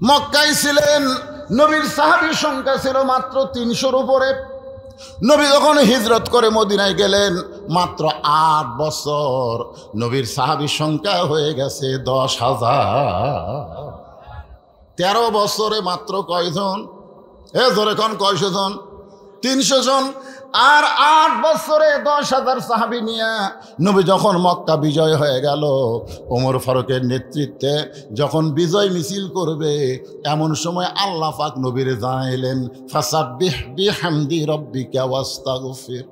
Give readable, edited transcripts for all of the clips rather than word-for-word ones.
মক্কায় ছিলেন, নবীর সাহাবীর সংখ্যা ছিল মাত্র 300-র উপরে। নবী যখন হিজরত করে মদিনায় গেলেন, মাত্র 8 বছর নবীর সাহাবীর সংখ্যা হয়ে গেছে 10,000। 13 বছরে মাত্র কয়জন? জোরে কোন কয়শো জন? 300 জন। আর 8 বছরে 10,000 সাহাবী নিয়ে নবী যখন মক্কা বিজয় হয়ে গেল, ওমর ফারুকের নেতৃত্বে যখন বিজয় মিছিল করবে, এমন সময় আল্লাহ পাক নবীরে জানাইলেন, ফাসাব্বিহ বিহামদি রাব্বিকা ওয়াস্তাগফির।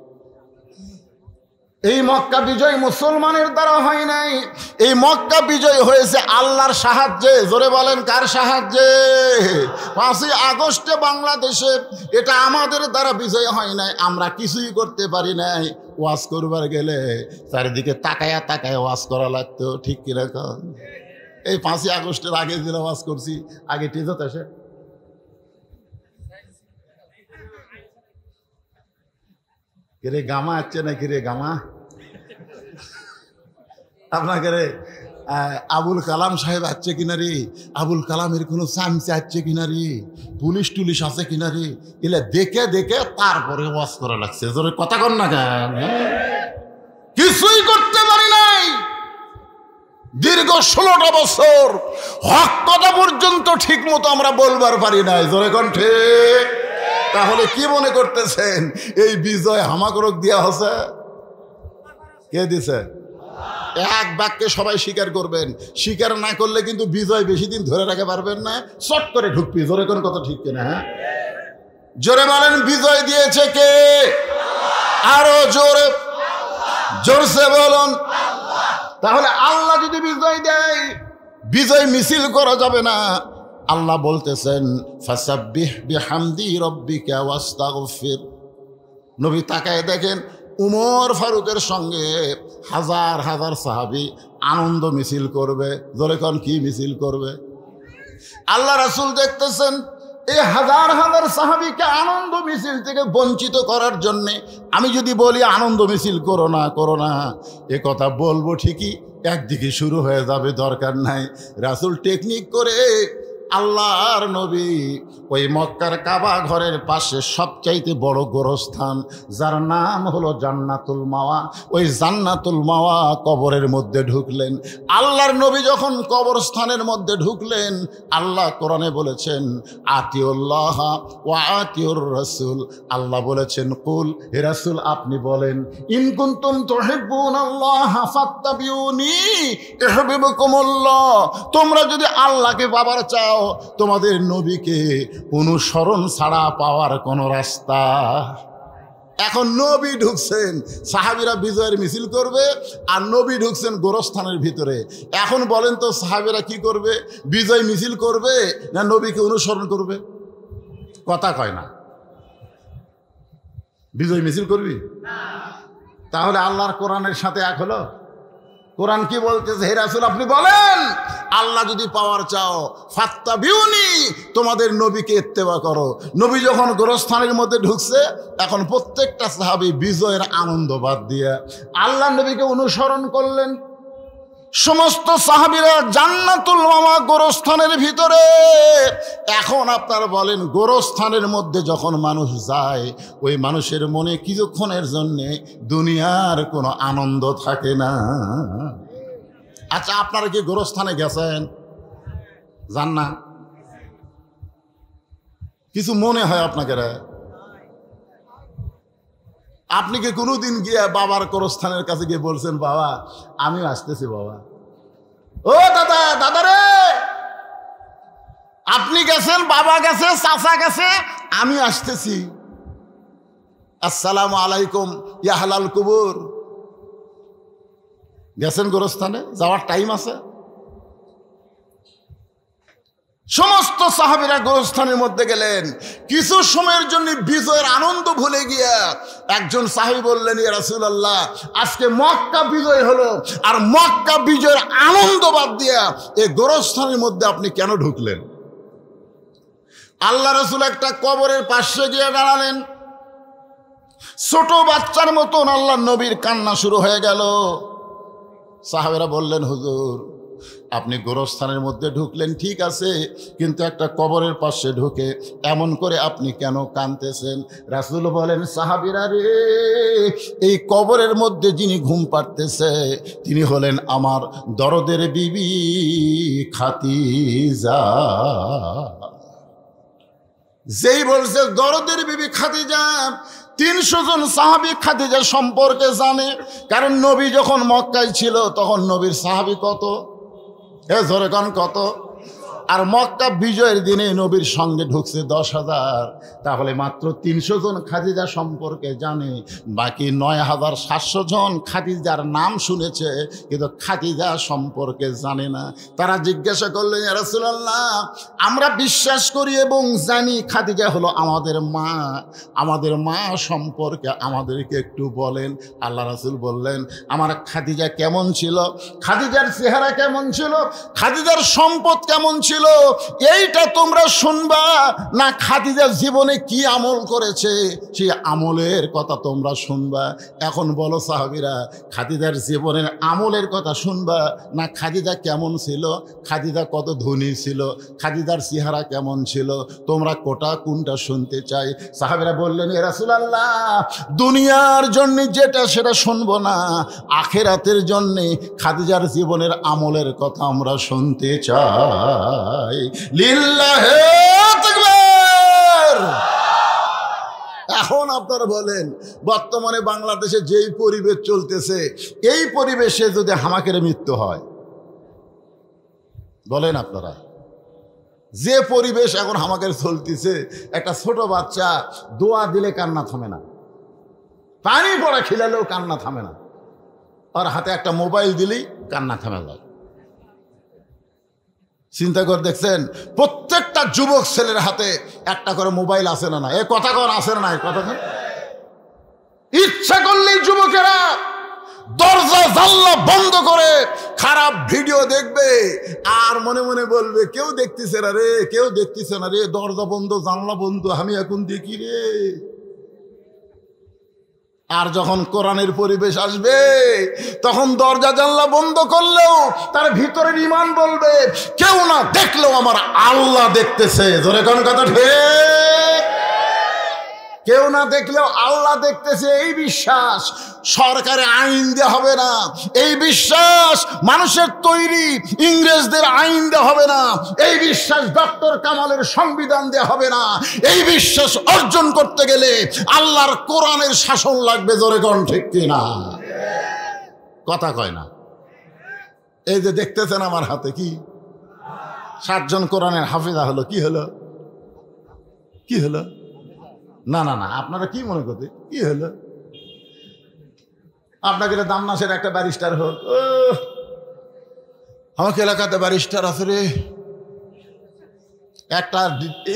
এই মক্কা বিজয় মুসলমানের দ্বারা হয় নাই, এই মক্কা বিজয় হয়েছে আল্লাহর সাহায্যে। জোরে বলেন, কার সাহায্যে? 5ই আগস্টে বাংলাদেশে এটা আমাদের দ্বারা বিজয় হয় নাই, আমরা কিছুই করতে পারি নাই। ওয়াজ করবার গেলে চারিদিকে তাকায়া তাকায় ওয়াজ করা লাগতো, ঠিক কিরকম? এই 5ই আগস্টের আগে দিন ওয়াজ করছি, আগে টিজত আসে কিরে গামা আছে না, কিরে গামা আপনাকে রে আবুল কালাম সাহেব আছে কিনা রে, আবুল কালামের কোনো চামচে আছে কিনা রে, পুলিশ টুলিশ আছে কিনা রে, এলে দেখে দেখে তারপরে ওয়াজ করা লাগছে। জোরে কথা কর না কেন? কিছুই করতে পারি নাই দীর্ঘ 16টা বছর, হক কথা পর্যন্ত ঠিক মতো আমরা বলবার পারি নাই। জোরে কোন ঠিক? তাহলে কি মনে করতেছেন এই বিজয় হামাকরক দিয়া হচ্ছে? কে দিছে? এক বাক্যে সবাই স্বীকার করবেন, স্বীকার না করলে কিন্তু বিজয় বেশি দিন ধরে রাখতে পারবেন না, চট করে ঢুকবি। জোরে কোন কথা ঠিক কিনা? হ্যাঁ, জোরে বলেন, বিজয় দিয়েছে কে? আরো জোরে, জোরসে বলুন। তাহলে আল্লাহ যদি বিজয় দেয়, বিজয় মিছিল করা যাবে না। আল্লাহ বলতেছেন, ফাসাব্বিহ বিহামদি রাব্বিকা ওয়াস্তাগফির। নবী তাকায় দেখেন, উমর ফারুকের সঙ্গে হাজার হাজার সাহাবী আনন্দ মিছিল করবে। জোরে কোন, কি মিছিল করবে? আল্লাহ রাসূল দেখতেছেন এই হাজার হাজার সাহাবীকে আনন্দ মিছিল থেকে বঞ্চিত করার জন্যে আমি যদি বলি আনন্দ মিছিল করো না, করো না, এ কথা বলবো ঠিকই, একদিকে শুরু হয়ে যাবে, দরকার নাই। রাসূল টেকনিক করে আল্লাহর নবী ওই মক্কার কাবা ঘরের পাশে সবচাইতে বড় গোরস্থান, যার নাম হলো জান্নাতুল মাওয়া, ওই জান্নাতুল মাওয়া কবরের মধ্যে ঢুকলেন। আল্লাহর নবী যখন কবরস্থানের মধ্যে ঢুকলেন, আল্লাহ কোরআনে বলেছেন, আতিউল্লাহ ওয়া আতিউর রাসূল। আল্লাহ বলেছেন, কুল, হে রাসূল আপনি বলেন, ইন কুনতুম তুহিব্বুনাল্লাহ ফাত্তাবিউনি ইউহিব্বুকুমুল্লাহ। তোমরা যদি আল্লাহকে পাবার চাও, তোমাদের নবীকে অনুসরণ ছাড়া পাওয়ার কোন রাস্তা। এখন নবী ঢুকছেন, সাহাবীরা বিজয়ের মিছিল করবে, আর নবী ঢুকছেন গোরস্থানের ভিতরে। এখন বলেন তো সাহাবীরা কি করবে? বিজয় মিছিল করবে না নবীকে অনুসরণ করবে? কথা কয় না। বিজয় মিছিল করবি? তাহলে আল্লাহর কোরআনের সাথে এক হলো। কোরআন কি বলতেছে? হে রাসূল আপনি বলেন, আল্লাহ যদি পাওয়ার চাও ফাত্তাবিউনি, তোমাদের নবীকে ইত্তেবা করো। নবী যখন গোরস্থানের মধ্যে ঢুকছে, এখন প্রত্যেকটা সাহাবী বিজয়ের আনন্দ বাদ দিয়ে আল্লাহ নবীকে অনুসরণ করলেন। সমস্ত সাহাবীরা জান্নাতুল মাওয়া গোরস্থানের ভিতরে। এখন আপনারা বলেন, গোরস্থানের মধ্যে যখন মানুষ যায়, ওই মানুষের মনে কিছুক্ষণের জন্যে দুনিয়ার কোনো আনন্দ থাকে না। আচ্ছা, আপনারা কি গোরস্থানে গেছেন? যান না? কিছু মনে হয় আপনাকে? আপনি কি কোনোদিন গিয়ে বাবার গোরস্থানের কাছে গিয়ে বলছেন, বাবা আমিও আসতেছি, বাবা ও দাদা, দাদা রে আপনি গেছেন, বাবা গেছে, চাচা গেছে, আমি আসতেছি, আসসালামু আলাইকুম ইয়া আহলাল কুবুর। গেছেন গোরস্থানে? যাওয়ার টাইম আছে? সমস্ত সাহাবীরা গোরস্থানের মধ্যে গেলেন। কিছু সময়ের জন্য বিজয়ের আনন্দ ভুলে গিয়া একজন সাহাবী বললেন, ইয়া রাসূলুল্লাহ আজকে মক্কা বিজয় হলো, আর মক্কা বিজয়ের আনন্দ বাদ দিয়া এই গোরস্থানের মধ্যে আপনি কেন ঢুকলেন? আল্লাহ রাসূল একটা কবরের পাশে গিয়ে দাঁড়ালেন। ছোট বাচ্চার মতন আল্লাহ নবীর কান্না শুরু হয়ে গেল। সাহাবীরা বললেন, হুজুর আপনি গোরস্থানের মধ্যে ঢুকলেন ঠিক আছে, কিন্তু একটা কবরের পাশে ঢুকে এমন করে আপনি কেন কাঁদতেছেন? রাসূল বলেন, সাহাবীরা রে, এই কবরের মধ্যে যিনি ঘুম পাড়তেছে তিনি হলেন আমার দরদের বিবি খাদিজা। যেই বলছে দরদের বিবি খাদিজা, 300 জন সাহাবী খাদিজা সম্পর্কে জানে। কারণ নবী যখন মক্কায় ছিল তখন নবীর সাহাবী কত? জোরে কোন কত? আর মক্কা বিজয়ের দিনে নবীর সঙ্গে ঢুকছে 10,000। তাহলে মাত্র 300 জন খাদিজা সম্পর্কে জানে। বাকি 9,700 জন খাদিজার নাম শুনেছে কিন্তু খাদিজা সম্পর্কে জানে না। তারা জিজ্ঞাসা করলেন, ইয়া রাসূলুল্লাহ, আমরা বিশ্বাস করি এবং জানি খাদিজা হলো আমাদের মা, আমাদের মা সম্পর্কে আমাদেরকে একটু বলেন। আল্লাহ রাসূল বললেন, আমার খাদিজা কেমন ছিল, খাদিজার চেহারা কেমন ছিল, খাদিজার সম্পদ কেমন ছিল এইটা তোমরা শুনবা না, খাদিজার জীবনে কি আমল করেছে সেই আমলের কথা তোমরা শুনবা? এখন বলো সাহাবীরা, খাদিজার জীবনের আমলের কথা শুনবা না খাদিজা কেমন ছিল, খাদিজা কত ধনী ছিল, খাদিজার চেহারা কেমন ছিল, তোমরা কোনটা শুনতে চাই? সাহাবীরা বললেন, ইয়া রাসূলুল্লাহ, দুনিয়ার জন্য যেটা সেটা শুনবো না, আখিরাতের জন্য খাদিজার জীবনের আমলের কথা আমরা শুনতে চাই। লিল্লাহি তাকবীর। এখন আপনারা বলেন, বর্তমানে বাংলাদেশে যেই পরিবেশ চলতেছে, এই পরিবেশে যদি হামাকের মৃত্যু হয়, বলেন আপনারা, যে পরিবেশ এখন হামাকের চলতেছে, একটা ছোট বাচ্চা দোয়া দিলে কান্না থামে না, পানি পড়া খিলালেও কান্না থামে না, আর হাতে একটা মোবাইল দিলেই কান্না থামে যায়। চিন্তা করে দেখছেন, প্রত্যেকটা যুবক ছেলের হাতে একটা করে মোবাইল আছে না? না এ কথা কর আছে না? কথা ইচ্ছা করলেই যুবকেরা দরজা জানলা বন্ধ করে খারাপ ভিডিও দেখবে আর মনে মনে বলবে, কেউ দেখতেছে না রে, কেউ দেখতেছে না রে, দরজা বন্ধ জানলা বন্ধ, আমি এখন দেখি রে। আর যখন কোরআনের পরিবেশ আসবে তখন দরজা জানলা বন্ধ করলেও তার ভিতরের ঈমান বলবে, কেউ না দেখলেও আমার আল্লাহ দেখতেছে। জোরে কোন কথা ঠিক? কেউ না দেখলেও আল্লাহ দেখতেছে, এই বিশ্বাস সরকারে আইন দেওয়া হবে না, এই বিশ্বাস মানুষের তৈরি ইংরেজদের আইন দেওয়া হবে না, এই বিশ্বাস ডক্টর কামালের সংবিধান দেওয়া হবে না। এই বিশ্বাস অর্জন করতে গেলে আল্লাহর কোরআনের শাসন লাগবে। জোরে কোন ঠিক কিনা? কথা কয় না। এই যে দেখতেছেন আমার হাতে কি 7 জন কোরআনের হাফেজা হলো, কি হলো? কি হলো? না না না, আপনারা কি মনে করতে কি হলো? আপনাকে দামনাসের একটা ব্যারিস্টার হোক, আমাকে এলাকাতে ব্যারিস্টার আছে রে, একটা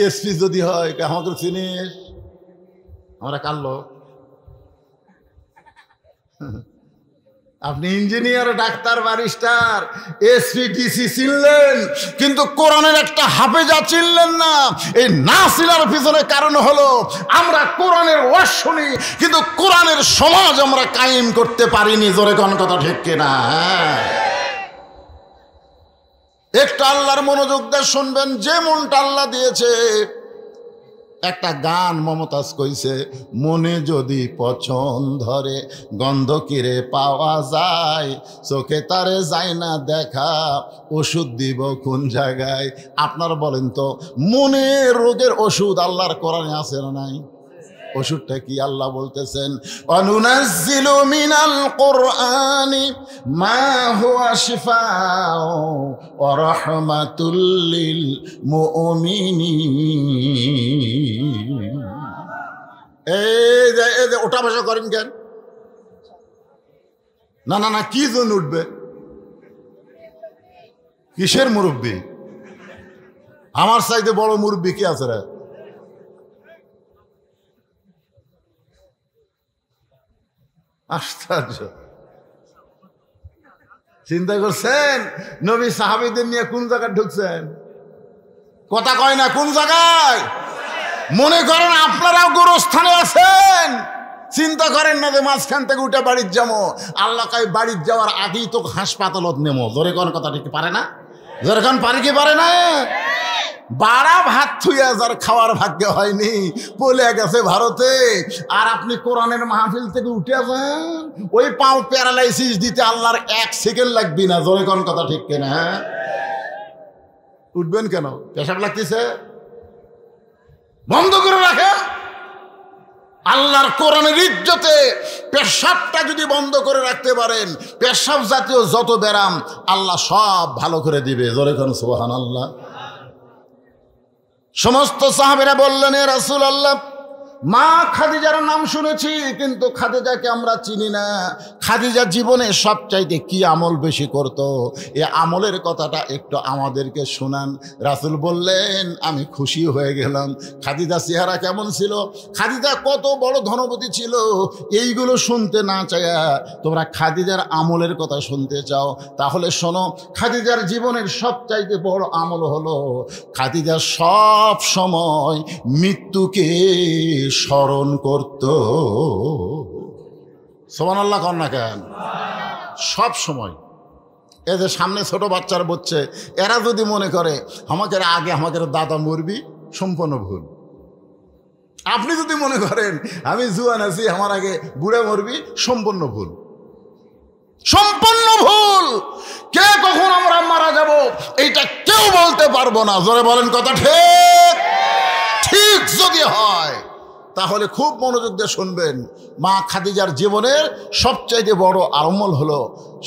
এসপি যদি হয়, আমাকে চিনিস, আমরা কার লোক? আপনি engineer, doctor, barrister, SP, DC চিনলেন, কিন্তু কোরআনের একটা হাফেজা চিনলেন না। এই না চিনার পিছনে কারণ হলো আমরা কোরআনের ওয়াজ শুনি কিন্তু কোরআনের সমাজ আমরা কায়েম করতে পারিনি। জোরে কোন কথা ঠিক কিনা? একটু আল্লাহর মনোযোগ দিয়ে শুনবেন, যে মনটা আল্লাহ দিয়েছে। একটা গান মমতাজ কইছে, মনে যদি পছন্দ ধরে গন্ধ কিরে পাওয়া যায়, চোখে তারে যায় না দেখা, ওষুধ দিব কোন জায়গায়? আপনারা বলেন তো, মনের রোগের ওষুধ আল্লাহর কোরআনে আছে না নাই? ওষুধটা কি? আল্লাহ বলতেছেন, অনুনাজ্জিলু মিনাল কুরআনি মা হুয়া শিফাউ ওয়া রাহমাতুল লিল মুমিনিন। এই যে ওটা বসা করেন কেন? না না না, কি জন্য উঠবে? কিসের মুরব্বী? আমার চাইতে বড় মুরব্বী কি আছে রে? আশ্চর্য। চিন্তা করছেন নবী সাহাবীদের নিয়ে কোন জায়গায় ঢুকছেন? কথা কয় না, কোন জায়গায়? মনে করেন আপনারাও গোরস্থানে আছেন, চিন্তা করেন না যে মাঝখান থেকে উঠে বাড়ির যাবো। আল্লাহ কয় বাড়ির যাওয়ার আগেই তো হাসপাতালত নেমো। জোরে কোন কথা ঠিক পারে না? যেরকম পারে কি পারে না? বাড়া ভাত থুইয়া যার খাওয়ার ভাগ্য হয়নি বলে গেছে ভারতে, আর আপনি কোরআনের মাহফিল থেকে উঠে যান, ওই পাও প্যারালাইসিস দিতে আল্লাহর 1 সেকেন্ড লাগবে না। জোরে কোন কথা ঠিক কিনা? উঠবেন কেন? পেশাব লাগতেছে, বন্ধ করে রাখেন। আল্লাহর কোরআনের ইজ্জতে পেশাবটা যদি বন্ধ করে রাখতে পারেন, পেশাব জাতীয় যত ব্যারাম আল্লাহ সব ভালো করে দিবে। জোরে কোন সুবহানাল্লাহ। সমস্ত সাহাবীরা বললেন, এ রাসূলুল্লাহ, মা খাদিজার নাম শুনেছি কিন্তু খাদিজাকে আমরা চিনি না। খাদিজা জীবনে সবচাইতে কি আমল বেশি করত, এ আমলের কথাটা একটু আমাদেরকে শোনান। রাসূল বললেন, আমি খুশি হয়ে গেলাম। খাদিজা চেহারা কেমন ছিল, খাদিজা কত বড় ধনপতি ছিল, এইগুলো শুনতে না চাইয়া তোমরা খাদিজার আমলের কথা শুনতে চাও, তাহলে শোনো। খাদিজার জীবনের সবচাইতে বড় আমল হলো খাদিজা সব সময় মৃত্যুকে স্মরণ করত। সুবহানাল্লাহ কন না কেন? সব সময়। এদের সামনে ছোট বাচ্চারা বলছে, এরা যদি মনে করে আমাকে আগে আমাকে দাদা মরবি, সম্পূর্ণ ভুল। আপনি যদি মনে করেন আমি জুয়ান আছি আমার আগে বুড়ে মরবি, সম্পূর্ণ ভুল, সম্পূর্ণ ভুল। কে কখন আমরা মারা যাব এইটা কেউ বলতে পারবো না। জোরে বলেন কথা ঠিক? ঠিক যদি হয় তাহলে খুব মনোযোগ দিয়ে শুনবেন। মা খাদিজার জীবনের সবচাইতে বড় আমল হলো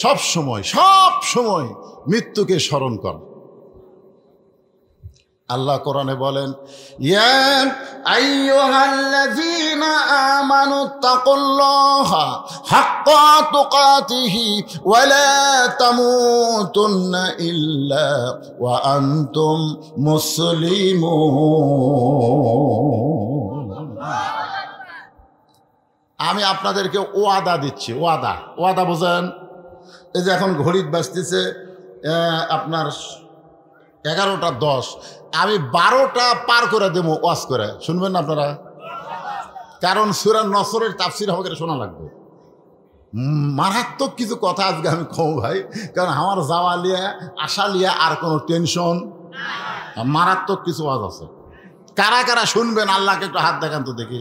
সব সময় মৃত্যুকে স্মরণ কর। আল্লাহ কোরআনে বলেন, ইয়া আইয়ুহাল্লাযীনা আমানু তাকুল্লাহা হাক্কা তুকাতিহি ওয়া লা তামুতুন্না ইল্লা ওয়া আনতুম মুসলিমুন। আমি আপনাদেরকে ওয়াদা দিচ্ছি। ওয়াদা বোঝেন? এই যে এখন ঘড়ির বাজতেছে আপনার 11:10, আমি 12টা পার করে দেবো ওয়াজ করে, শুনবেন না আপনারা? কারণ সূরা নসরের তাফসীর আমাকে শোনা লাগবে। মারাত্মক কিছু কথা আজকে আমি কম ভাই, কারণ আমার যাওয়া লিয়া আসা লিয়া আর কোনো টেনশন, মারাত্মক কিছু ওয়াজ আছে। কারা কারা শুনবেন আল্লাহকে একটু হাত দেখান তো দেখি।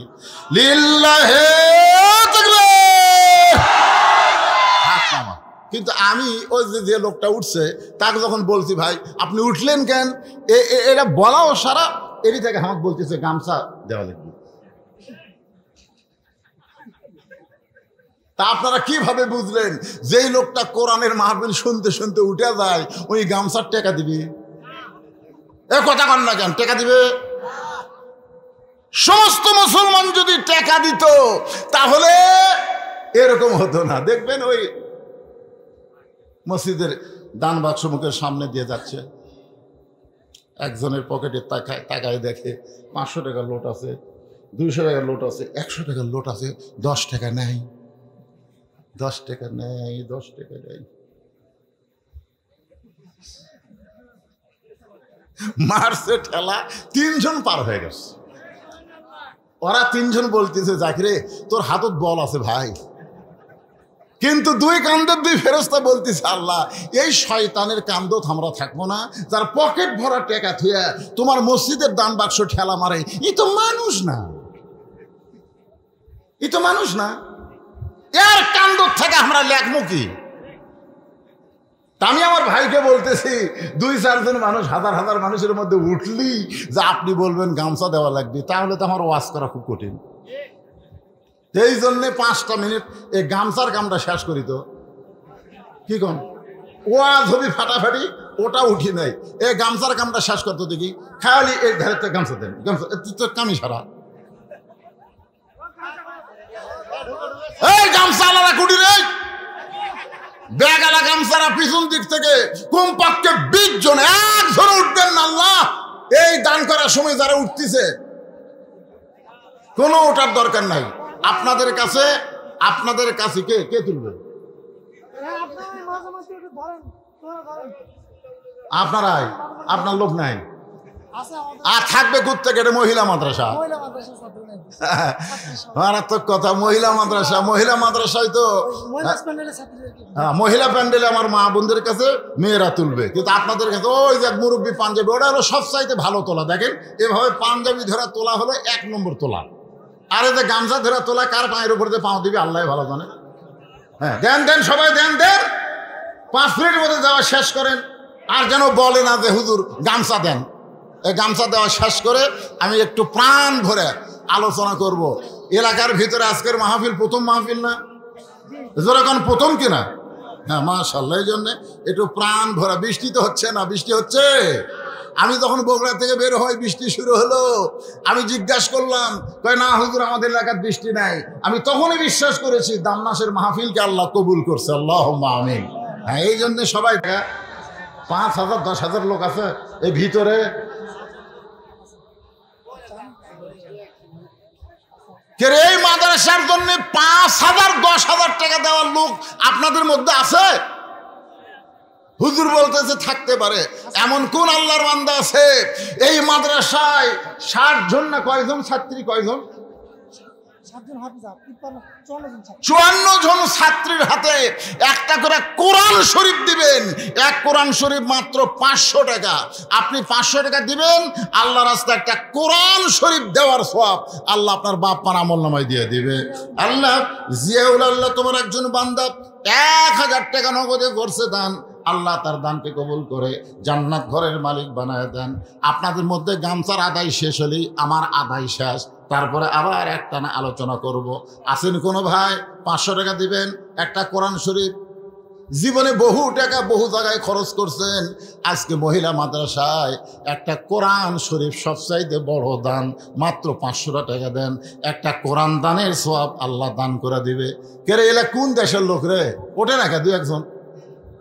লিল্লাহি তাকবীর। হাত নামা। কিন্তু আমি ওই যে লোকটা উঠছে তাকে যখন বলছি, ভাই আপনি উঠলেন কেন, এটা বলাও সারা, এরই থেকে আমাকে বলতেছে গামছা দেওয়া লাগবে। তা আপনারা কিভাবে বুঝলেন যেই লোকটা কোরআনের মাহফিল শুনতে শুনতে উঠে যায় ওই গামছার টাকা দিবে? এ কথা কন না কেন? টাকা দিবে? সমস্ত মুসলমান যদি টাকা দিত তাহলে এরকম হতো না। দেখবেন ওই মসজিদের দান বাক্স মুখের সামনে দিয়ে যাচ্ছে, একজনের পকেটে তাকায় দেখে 500 টাকার লোট আছে, 200 টাকার লোট আছে, 100 টাকার লোট আছে, 10 টাকা নেই, 10 টাকা নেই, 10 টাকা নেই। মারছে ঠেলা, 3 জন পার হয়ে গেছে। ওরা 3 জন বলতেছে, জাকিরে তোর হাতত বল আছে ভাই, কিন্তু 2 কান্দের 2 ফেরেশতা বলতেছে, আল্লাহ এই শয়তানের কান্দত আমরা থাকবো না, যার পকেট ভরা টাকা থুয়া তোমার মসজিদের দান বাক্স ঠেলা মারে, ই তো মানুষ না, ই তো মানুষ না, এর কান্দত থেকে আমরা লেখবো কি? আমি আমার ভাইকে বলতেছি, 2-4 জন মানুষ হাজার হাজার মানুষের মধ্যে উঠলি যে আপনি বলবেন গামছা দেওয়া লাগবে, তাহলে তো আমার ওয়াজ করা খুব কঠিন। এই জন্যে 5টা মিনিট এই গামছার কামটা শেষ করি। তো কি কন ওয়াজ হবি ফাটাফাটি, ওটা উঠি নাই, এই গামছার কামটা শেষ করতে দেখি, খালি এই ধারে গামছা দেন, গামছা তো কামি সারা, এই গামছা আলাদা কুটি রে, ব্যাগ আলা গামছারা পিছন দিক থেকে কমপক্ষে 20 জন একজনে উঠবেন না। আল্লাহ এই দান করার সময় যারা উঠতেছে কোনো ওঠার দরকার নাই। আপনাদের কাছে কে তুলবে? আপনারাই, আপনার লোক নাই, আর থাকবে কোত্থেকে? এটা মহিলা মাদ্রাসা। মারাত্মক কথা, মহিলা মাদ্রাসা। মহিলা মাদ্রাসায় তো মহিলা প্যান্ডেলে আমার মা বোনদের কাছে মেয়েরা তুলবে, কিন্তু আপনাদের কাছে ওই যে মুরব্বী পাঞ্জাবি, ওটা হলো সবচাইতে ভালো তোলা। দেখেন এভাবে পাঞ্জাবি ধরা তোলা হলো 1 নম্বর তোলা। আর এই যে গামছা ধরা তোলা, কার পায়ের উপর দিয়ে পাও দিবি আল্লাহ ভালো জানে। হ্যাঁ, দেন দেন সবাই দেন দেন, 5 মিনিটের মধ্যে যাওয়া শেষ করেন। আর যেন বলে না যে হুজুর গামছা দেন। এই গামছা দেওয়া শেষ করে আমি একটু প্রাণ ভরে আলোচনা করব। এলাকার ভিতরে আজকের মাহফিল প্রথম মাহফিল না? যেরকম প্রথম কিনা? হ্যাঁ মাশাআল্লাহ। এই জন্যে একটু প্রাণ ভরা। বৃষ্টি তো হচ্ছে না? বৃষ্টি হচ্ছে। আমি যখন বগুড়া থেকে বের হই বৃষ্টি শুরু হলো, আমি জিজ্ঞাসা করলাম, কয় না হুজুর আমাদের এলাকার বৃষ্টি নাই। আমি তখনই বিশ্বাস করেছি দামনাসের মাহফিলকে আল্লাহ কবুল করছে। আল্লাহুম্মা আমিন। হ্যাঁ, এই জন্য সবাই 5,000 10,000 লোক আছে এই ভিতরে। এই মাদ্রাসার জন্য 5,000 10,000 টাকা দেওয়ার লোক আপনাদের মধ্যে আছে? হুজুর বলতেছে থাকতে পারে। এমন কোন আল্লাহর বান্দা আছে এই মাদ্রাসায় 60 জন না কয়জন ছাত্রী, কয়জন? 54 জন ছাত্রীর হাতে একটা করে কোরআন শরীফ দিবেন। এক কোরআন শরীফ মাত্র 500 টাকা। আপনি 500 টাকা দিবেন, আল্লাহ রাস্তায় একটা কোরআন শরীফ দেওয়ার সওয়াব আল্লাহ আপনার বাপ মার আমলনামায় দিয়ে দিবে। আল্লাহ জিয়াউল আল্লাহ তোমার একজন বান্দা 1000 টাকা নগদে করছে দান। আল্লাহ তার দানকে কবুল করে জান্নাত ঘরের মালিক বানায় দেন। আপনাদের মধ্যে গামছার আদায় শেষ হলেই আমার আদায় শেষ, তারপরে আবার একটানা আলোচনা করব। আছেন কোনো ভাই 500 টাকা দিবেন, একটা কোরআন শরীফ। জীবনে বহু টাকা বহু জায়গায় খরচ করছেন, আজকে মহিলা মাদ্রাসায় একটা কোরআন শরীফ সবচাইতে বড় দান। মাত্র 500 টাকা দেন, একটা কোরআন দানের সওয়াব আল্লাহ দান করে দিবে। কে রে, এলা কোন দেশের লোক রে? ওঠে না কে 2-1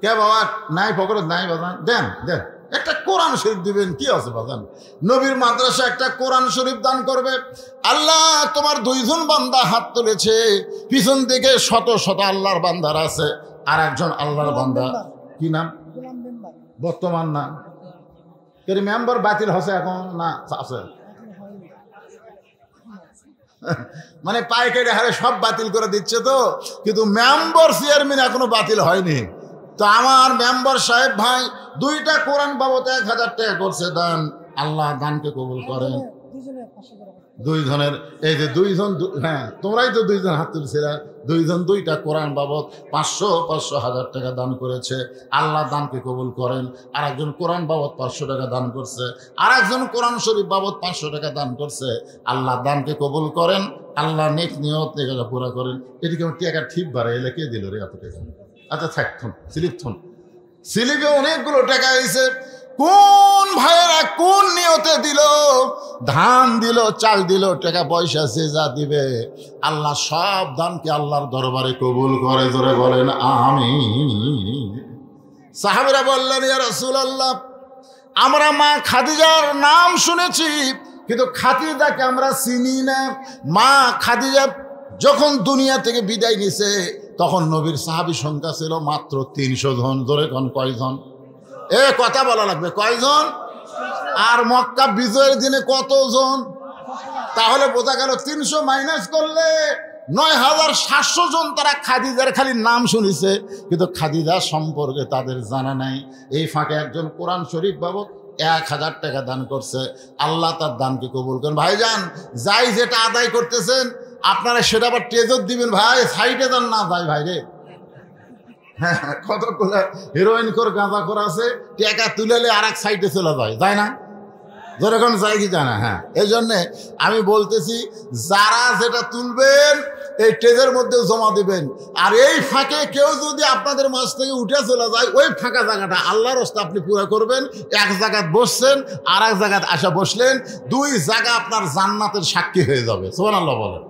কে বাবা? নাই পকেটে নাই বাজান, দেন দেন একটা কোরআন শরীফ দিবেন। কি আছে বাজান? নবীর মাদ্রাসা একটা কোরআন শরীফ দান করবে। আল্লাহ তোমার 2 জন বান্দা হাত তুলেছে, পিছন দিকে শত শত আল্লাহর বান্দার আছে। আর একজন আল্লাহর বান্দা, কি নাম? বর্তমান না কে মেম্বার বাতিল হচ্ছে এখন না আছে? মানে পাইকারি হারে সব বাতিল করে দিচ্ছে তো, কিন্তু মেম্বার চেয়ারম্যান এখনো বাতিল হয়নি। তো আমার মেম্বার সাহেব ভাই 2টা কোরআন বাবদ 1000 টাকা করছে দান। আল্লাহ দানকে কবুল করেন। 2 জনের, এই যে 2 জন, হ্যাঁ তোমরাই তো 2 জন হাত তুলছিলা। 2 জন 2টা কোরআন বাবদ 500 1000 টাকা দান করেছে। আল্লাহ দানকে কবুল করেন। আর একজন কোরআন বাবদ 500 টাকা দান করছে। আর একজন কোরআন শরীফ বাবদ 500 টাকা দান করছে। আল্লাহ দানকে কবুল করেন। আল্লাহ নেক নিয়ত এগুলো পুরা করেন। এদিকে আমার টাকা ঠিক বাড়ে এলে কে দিল রে এত টাকা? আচ্ছা থাকথন স্লিপ থন, স্লিপে অনেকগুলো টাকা হয়েছে। কোন ভাইয়েরা কোন নিয়তে দিল? ধান দিল, চাল দিল, টাকা পয়সা যে যা দিবে আল্লাহ সব দানকে আল্লাহর দরবারে কবুল করে। জোরে বলেন আমিন। সাহাবীরা বললেন, ইয়া রাসূলুল্লাহ, আমরা মা খাদিজার নাম শুনেছি, কিন্তু খাদিজাকে আমরা চিনি না। মা খাদিজা যখন দুনিয়া থেকে বিদায় নিছে তখন নবীর সাহাবী সংখ্যা ছিল মাত্র 300 জন। ধরে কোন কয়জন? এ কথা বলা লাগবে, কয়জন? আর মক্কা বিজয়ের দিনে কতজন? তাহলে বোঝা গেল 300 মাইনাস করলে 9700 জন তারা খাদিজার খালি নাম শুনেছে, কিন্তু খাদিজা সম্পর্কে তাদের জানা নাই। এই ফাঁকে একজন কোরআন শরীফ বাবদ 1000 টাকা দান করছে। আল্লাহ তার দানকে কবুল করেন। ভাইজান যাই যেটা আদায় করতেছেন আপনারা সেটা আবার ট্রেজর দিবেন ভাই, সাইডে দেন না ভাই। ভাইরে হ্যাঁ, কতগুলো হিরোইন কর গাঁজা করা আছে, টাকা তুলেলে আর এক সাইডে চলে যায়, যায় না? যেরকম যায় কি জানা। হ্যাঁ, এই জন্যে আমি বলতেছি যারা যেটা তুলবেন এই ট্রেজের মধ্যে জমা দিবেন। আর এই ফাঁকে কেউ যদি আপনাদের মাঝ থেকে উঠে চলে যায়, ওই ফাঁকা জায়গাটা আল্লাহর রাস্তা আপনি পুরো করবেন। এক জায়গায় বসছেন, আর এক জায়গায় আসা বসলেন, 2 জায়গা আপনার জান্নাতের সাক্ষী হয়ে যাবে। সুবহানাল্লাহ বলেন।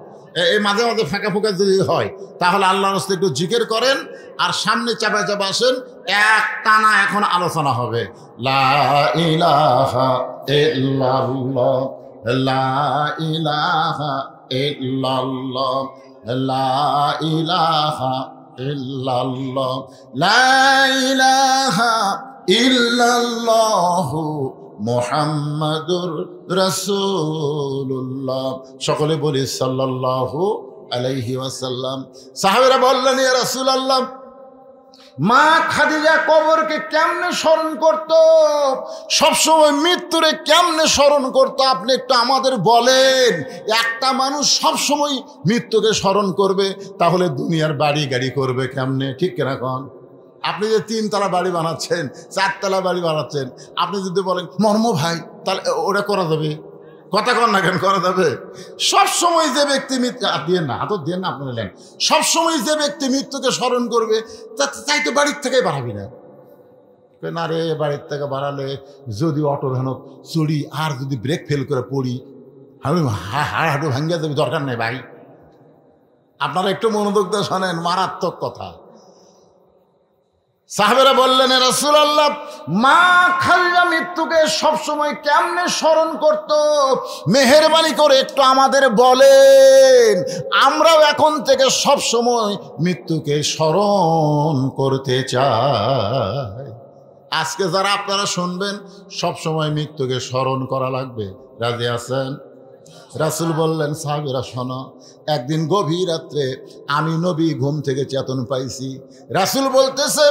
এই মাঝে মাঝে ফাঁকা ফুঁকা যদি হয় তাহলে আল্লাহর রাস্তায় একটু জিকির করেন, আর সামনে চাপা চাপা আসেন। এক টানা এখন আলোচনা হবে। লা ইলাহা ইল্লাল্লাহ, লা ইলাহা ইল্লাল্লাহ, লা ইলাহা ইল্লাল্লাহ, লা ইলাহা ইল্লাল্লাহু মুহাম্মাদুর রাসূলুল্লাহ। সকলে বলি সাল্লাল্লাহু আলাইহি ওয়াসাল্লাম। সাহাবীরা বললেন, ইয়া রাসূলুল্লাহ, মা খাদিজা কবরকে কেমনে স্মরণ করত, সবসময় মৃত্যুরে কেমনে স্মরণ করত, আপনি একটু আমাদের বলেন। একটা মানুষ সবসময় মৃত্যুকে স্মরণ করবে, তাহলে দুনিয়ার বাড়ি গাড়ি করবে কেমনে? ঠিক কিনা কন? আপনি যে 3 তলা বাড়ি বানাচ্ছেন, 4 তলা বাড়ি বানাচ্ছেন, আপনি যদি বলেন মর্ম ভাই, তাহলে ওটা করা যাবে? কথা কন না কেন? করা যাবে? সবসময় যে ব্যক্তি মৃত্যু দিয়ে না, হাত দিয়ে না, আপনারা নেন, সবসময় যে ব্যক্তি মৃত্যুকে স্মরণ করবে, তাই তো বাড়ির থেকে বাড়াবি না। না রে, বাড়ির থেকে বাড়ালে যদি অটো ভ্যানক চড়ি আর যদি ব্রেক ফেল করে পড়ি, আমি হাঁটু ভাঙ্গিয়া যাবি, দরকার নেই ভাই। আপনারা একটু মনোযোগ দিয়ে শোনেন, মারাত্মক কথা। সাহাবেরা বললেন, রাসূলুল্লাহ, মা খাদিজা মৃত্যুকে সবসময় কেমনে স্মরণ করত, মেহেরবানি করে একটু আমাদের বলেন, আমরাও এখন থেকে সবসময় মৃত্যুকে স্মরণ করতে চাই। আজকে যারা আপনারা শুনবেন, সবসময় মৃত্যুকে স্মরণ করা লাগবে। রাজি আছেন? রাসূল বললেন, সাহাবীরা শোনো, একদিন গভীর রাত্রে আমি নবী ঘুম থেকে চেতন পাইছি। রাসূল বলতেছে,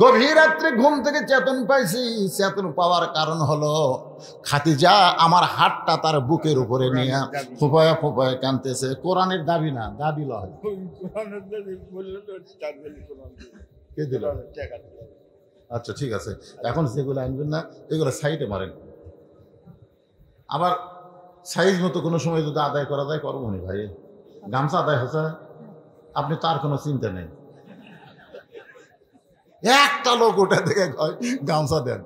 গভীর রাত্রে ঘুম থেকে চেতন পাইছি। চেতন পাওয়ার কারণ হলো খাদিজা আমার হাতটা তার বুকের উপরে নিয়ে ফোপায়া ফোপায়া কাঁদতেছে। কোরআনের দাবি না, দাবি লয়। কে দিল? আচ্ছা ঠিক আছে, এখন যেগুলো আনবেন না এগুলো সাইডে মারেন। আবার সাইজ মতো কোনো সময় যদি আদায় করা যায় করবো নি ভাই। গামছা আদায় হচ্ছে, আপনি তার কোনো চিন্তা নেই। একটা লোক ওটা থেকে গামছা দেন।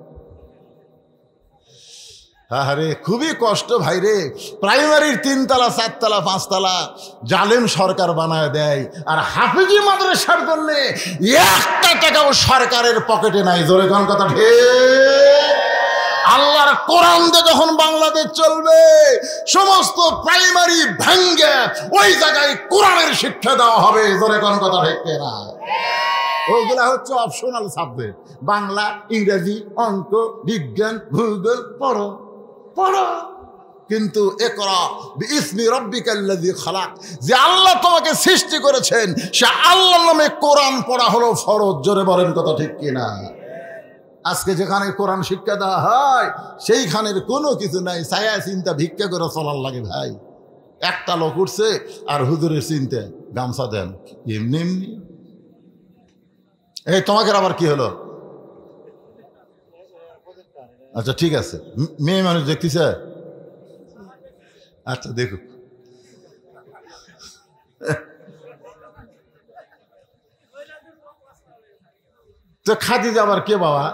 হ্যাঁ রে, খুবই কষ্ট ভাই রে। প্রাইমারির 3 তলা 4 তলা 5 তলা জালেম সরকার বানায় দেয়, আর হাফিজি মাদ্রাসার জন্য 1 টাকাও সরকারের পকেটে নাই। জোরে কোন কথা ঠিক? আল্লাহর কোরআন দিয়ে যখন বাংলাদেশ চলবে, সমস্ত প্রাইমারি ভেঙ্গে ওই জায়গায় কোরআনের শিক্ষা দেওয়া হবে। জোরে কোন কথা ঠিক না? ওগুলা হচ্ছে অপশনাল সাবজেক্ট, বাংলা, ইংরেজি, অঙ্ক, বিজ্ঞান, ভূগোল পড়ো পড়ো, কিন্তু ইকরা বিইসমি রাব্বিকাল্লাযী খালাক, যে আল্লাহ তোমাকে সৃষ্টি করেছেন সে আল্লাহর নামে কোরআন পড়া হলো ফরজ। জোরে বলেন কথা ঠিক কিনা? আজকে যেখানে কোরআন শিক্ষা দেওয়া হয় সেইখানের কোনো কিছু নাই, ছায়া চিন্তা ভিক্ষা করে চলার লাগে ভাই। একটা লোক উঠছে আর হুজুরের চিন্তা গামছা দেন, এমনি এমনি। এই তোমাকে আবার কি হলো? আচ্ছা ঠিক আছে, মেয়ে মানুষ দেখতেছে, আচ্ছা দেখুক। তো খাদিজা আবার কে বাবা?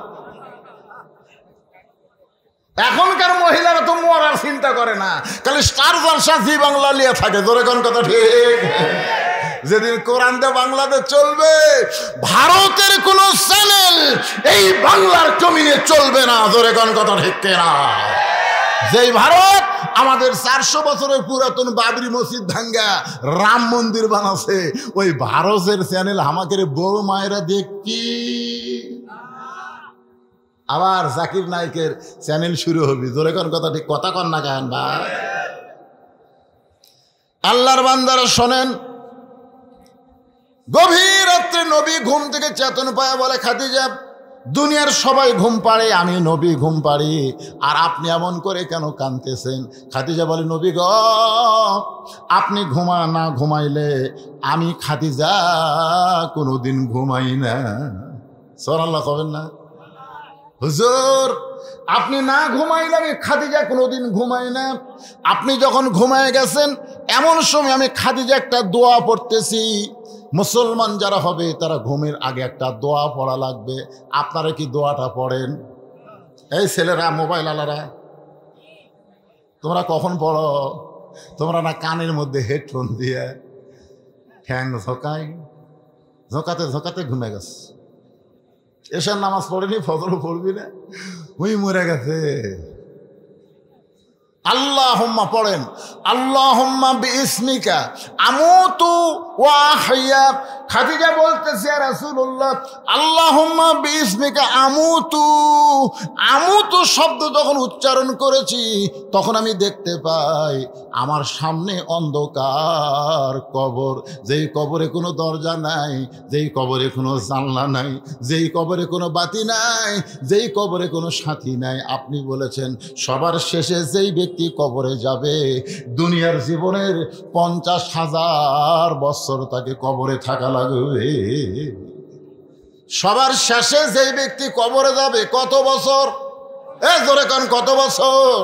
এখনকার মহিলারা তো মরার চিন্তা করে না, খালি স্টার জলসা জি বাংলা লিয়ে থাকে। জোরে কোন কথা ঠিক? যেদিন কোরআন দিয়ে বাংলাদেশ চলবে, ভারতের কোন চ্যানেল এই বাংলার জমিনে চলবে না। জোরে কোন কথা ঠিক না? যেই ভারত আমাদের 400 বছরের পুরাতন বাবরি মসজিদ ভাঙ্গা রাম মন্দির বানাচ্ছে, ওই ভারতের চ্যানেল আমাদের বউ মায়েরা দেখি। আবার জাকির নায়কের চ্যানেল শুরু হবে। জোরে কোন কথা ঠিক? কথা কন না কেন ভাই? আল্লাহর বান্দারা শোনেন, গভীর রাত্রে নবী ঘুম থেকে চেতন পায়, বলে খাদিজা, দুনিয়ার সবাই ঘুম পাড়ে, আমি নবী ঘুম পাড়ি, আর আপনি এমন করে কেন কাঁদতেছেন? খাদিজা বলে, নবী গো, আপনি না ঘুমাইলে আমি খাদিজা কোনোদিন ঘুমাই না। সুবহানাল্লাহ কবেন না? হুজুর, আপনি না ঘুমাইলে আমি খাদিজা কোনোদিন ঘুমাই না। আপনি যখন ঘুমায় গেছেন, এমন সময় আমি খাদিজা একটা দোয়া পড়তেছি। মুসলমান যারা হবে তারা ঘুমের আগে একটা দোয়া পড়া লাগবে। আপনারা কি দোয়াটা পড়েন? এই ছেলেরা, মোবাইল আলারা, তোমরা কখন পড়ো? তোমরা না কানের মধ্যে হেডফোন দিয়ে ঠ্যাং ঝোঁকাতে ঝোঁকাতে ঘুমে গেছে। এশার নামাজ পড়েনি, ফজরও পড়বি না, ওই মরে গেছে। আল্লাহুম্মা পড়েন, আল্লাহুম্মা বিইসমিকা আমুতু ওয়া আহইয়া। খাদিজা বলতেছে ইয়া রাসূলুল্লাহ, আল্লাহুম্মা বিইসমিকা আমুতু। আমুতু শব্দ যখন উচ্চারণ করেছি তখন আমি দেখতে পাই আমার সামনে অন্ধকার কবর, যেই কবরে কোনো দরজা নাই, যেই কবরে কোনো জানলা নাই, যেই কবরে কোনো বাতি নাই, যেই কবরে কোনো সাথী নাই। আপনি বলেছেন সবার শেষে যেই ব্যক্তি কবরে যাবে দুনিয়ার জীবনের 50,000 বছর তাকে কবরে থাকা লাগবে। সবার শেষে যেই ব্যক্তি কবরে যাবে কত বছর? জোরে কান, কত বছর?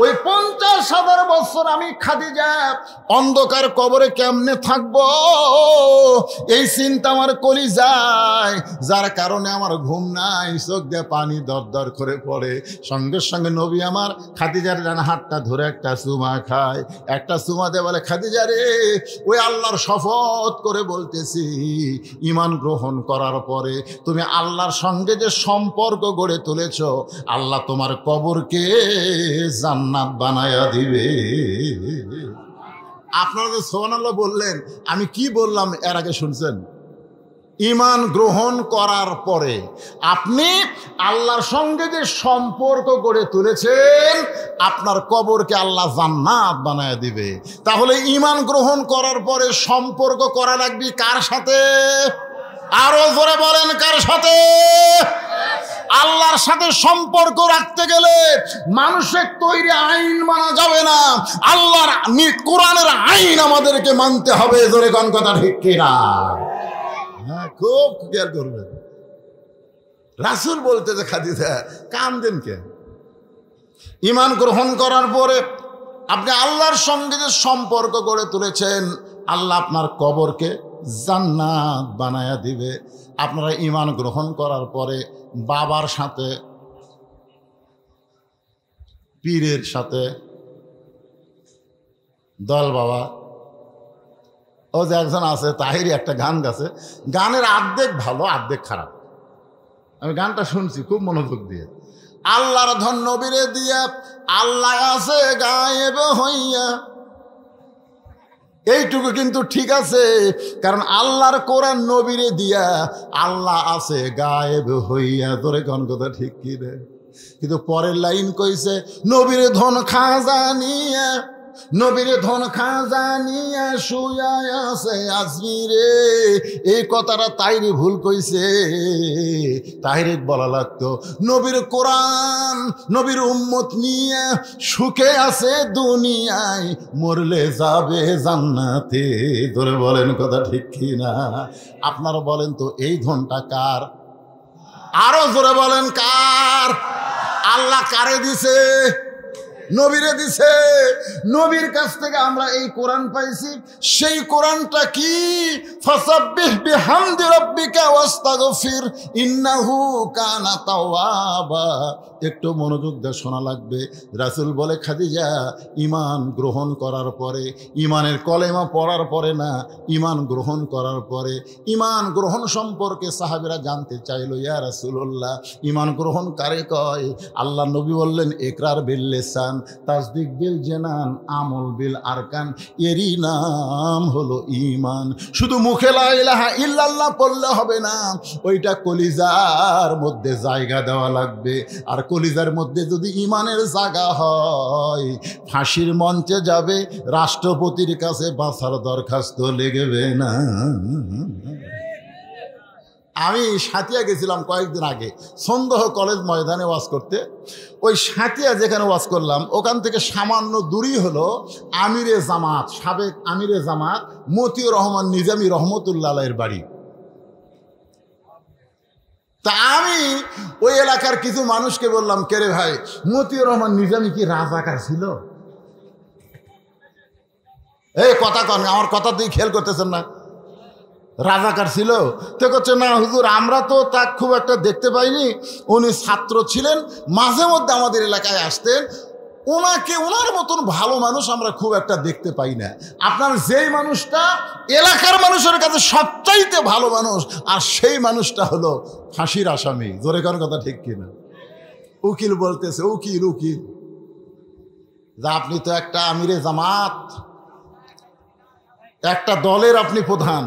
ওই 50,000 বছর আমি খাদিজা অন্ধকার কবরে কেমনে থাকবো, এই চিন্তা আমার কলিজায়, যার কারণে আমার ঘুম নাই, চোখ দিয়ে পানি দরদর করে পড়ে। সঙ্গে সঙ্গে নবী আমার খাদিজার ডান হাতটা ধরে একটা চুমা খায়। একটা চুমা দিয়ে বলে, খাদিজা রে, ওই আল্লাহর শপথ করে বলতেছি, ঈমান গ্রহণ করার পরে তুমি আল্লাহর সঙ্গে যে সম্পর্ক গড়ে তুলেছ, আল্লাহ তোমার কবরকে জান্নাত বানায়া দিবে। আপনারা তো সুবহানাল্লাহ বললেন, আমি কি বললাম এর আগে শুনছেন? ঈমান গ্রহণ করার পরে আপনি আল্লাহর সঙ্গে যে সম্পর্ক গড়ে তুলেছেন, আপনার কবরকে আল্লাহ জান্নাত বানায়া দিবে। তাহলে ঈমান গ্রহণ করার পরে সম্পর্ক করা লাগবে কার সাথে? আরো জোরে বলেন, কার সাথে? আল্লাহর সাথে সম্পর্ক রাখতে গেলে মানুষের তৈরি আইন মানা যাবে না, আল্লাহর কোরআনের আইন আমাদেরকে মানতে হবে। জোরে কোন কথা ঠিক কিনা? হ্যাঁ, খুব খেয়াল করবেন। রাসূল বলতে যে খাদিজা কাঁদেন কেন? ঈমান গ্রহণ করার পরে আপনি আল্লাহর সঙ্গে যে সম্পর্ক গড়ে তুলেছেন, আল্লাহ আপনার কবরকে জান্নাত বানায়া দিবে। আপনারা ঈমান গ্রহণ করার পরে বাবার সাথে, পীরের সাথে দল বাবা, ও যে একজন আছে তাহিরি একটা গান গাছে, গানের আর্ধেক ভালো আর্ধেক খারাপ। আমি গানটা শুনছি খুব মনোযোগ দিয়ে। আল্লাহর ধন নবীরে দিয়া আল্লাহ আছে গায়েব হইয়া, এইটুকু কিন্তু ঠিক আছে, কারণ আল্লাহর কোরআন নবীরে দিয়া আল্লাহ আছে গায়েব হইয়া। তোরে কোন কথা ঠিক কি রে? কিন্তু পরের লাইন কইছে, নবীরে ধন খাজানিয়া, নবীরে ধন খাজানিয়া শুয়া আছে আজমিরে। এই কথাটা তাইরে ভুল কইছে, তাইরে বলা লাগতো নবীর কোরআন, নবীর উম্মত নিয়ে সুখে আছে দুনিয়ায়, মরলে যাবে জান্নাতে। ধরে বলেন কথা ঠিক কি না? আপনারা বলেন তো এই ধনটা কার? আরো জোরে বলেন, কার? আল্লাহ কারে দিছে? নবীরে দিছে। নবীর কাছ থেকে আমরা এই কোরআন পাইছি। সেই কোরআনটা কি? ফাসাব্বিহ বিহামদি রাব্বিকা ওয়াস্তাগফির ইন্নাহু কানা তাওয়াবা। একটু মনোযোগ দিয়ে শোনা লাগবে। রাসূল বলে, খাদিজা ঈমান গ্রহণ করার পরে, ঈমানের কলেমা পড়ার পরে না, ঈমান গ্রহণ করার পরে, ঈমান গ্রহণ সম্পর্কে সাহাবীরা জানতে চাইল, ইয়া রাসূলুল্লাহ ঈমান গ্রহণ কারে কয়? আল্লাহ নবী বললেন, ইকরার বিল লিসান, তাসদিক বিল জানান, আমল বিল আরকান, এরই নাম হলো ঈমান। শুধু মুখে লা ইলাহা ইল্লাল্লাহ পড়লে হবে না, ওইটা কলিজার মধ্যে জায়গা দেওয়া লাগবে। আর কলিজার মধ্যে যদি ঈমানের জায়গা হয়, ফাঁসির মঞ্চে যাবে, রাষ্ট্রপতির কাছে বাঁচার দরখাস্ত লেগেবে না। আমি সাঁতিয়া গেছিলাম কয়েকদিন আগে সন্দেহ কলেজ ময়দানে ওয়াজ করতে। ওই সাঁতিয়া যেখানে ওয়াজ করলাম ওখান থেকে সামান্য দূরই হলো আমিরে জামাত, সাবেক আমিরে জামাত মতিউর রহমান নিজামী রহমতুল্লাহ আলাইহির বাড়ি। তা আমি ওই এলাকার কিছু মানুষকে বললাম, কে রে ভাই, মতিউর রহমান নিজামী কি রাজাকার ছিল? এই কথা কন, আমার কথা তুই খেয়াল করতেছেন না? রাজাকার ছিল? তো করছে না হুজুর, আমরা তো তা খুব একটা দেখতে পাইনি। উনি ছাত্র ছিলেন, মাঝে মধ্যে আমাদের এলাকায় আসতেন। ওনাকে, ওনার মতন ভালো মানুষ আমরা খুব একটা দেখতে পাই না। আপনার যেই মানুষটা এলাকার মানুষের কাছে সবচাইতে ভালো মানুষ, আর সেই মানুষটা হলো ফাঁসির আসামি। জোরে কারোর কথা ঠিক কিনা? উকিল বলতেছে, উকিল উকিল যে আপনি তো একটা আমিরে জামাত, একটা দলের আপনি প্রধান,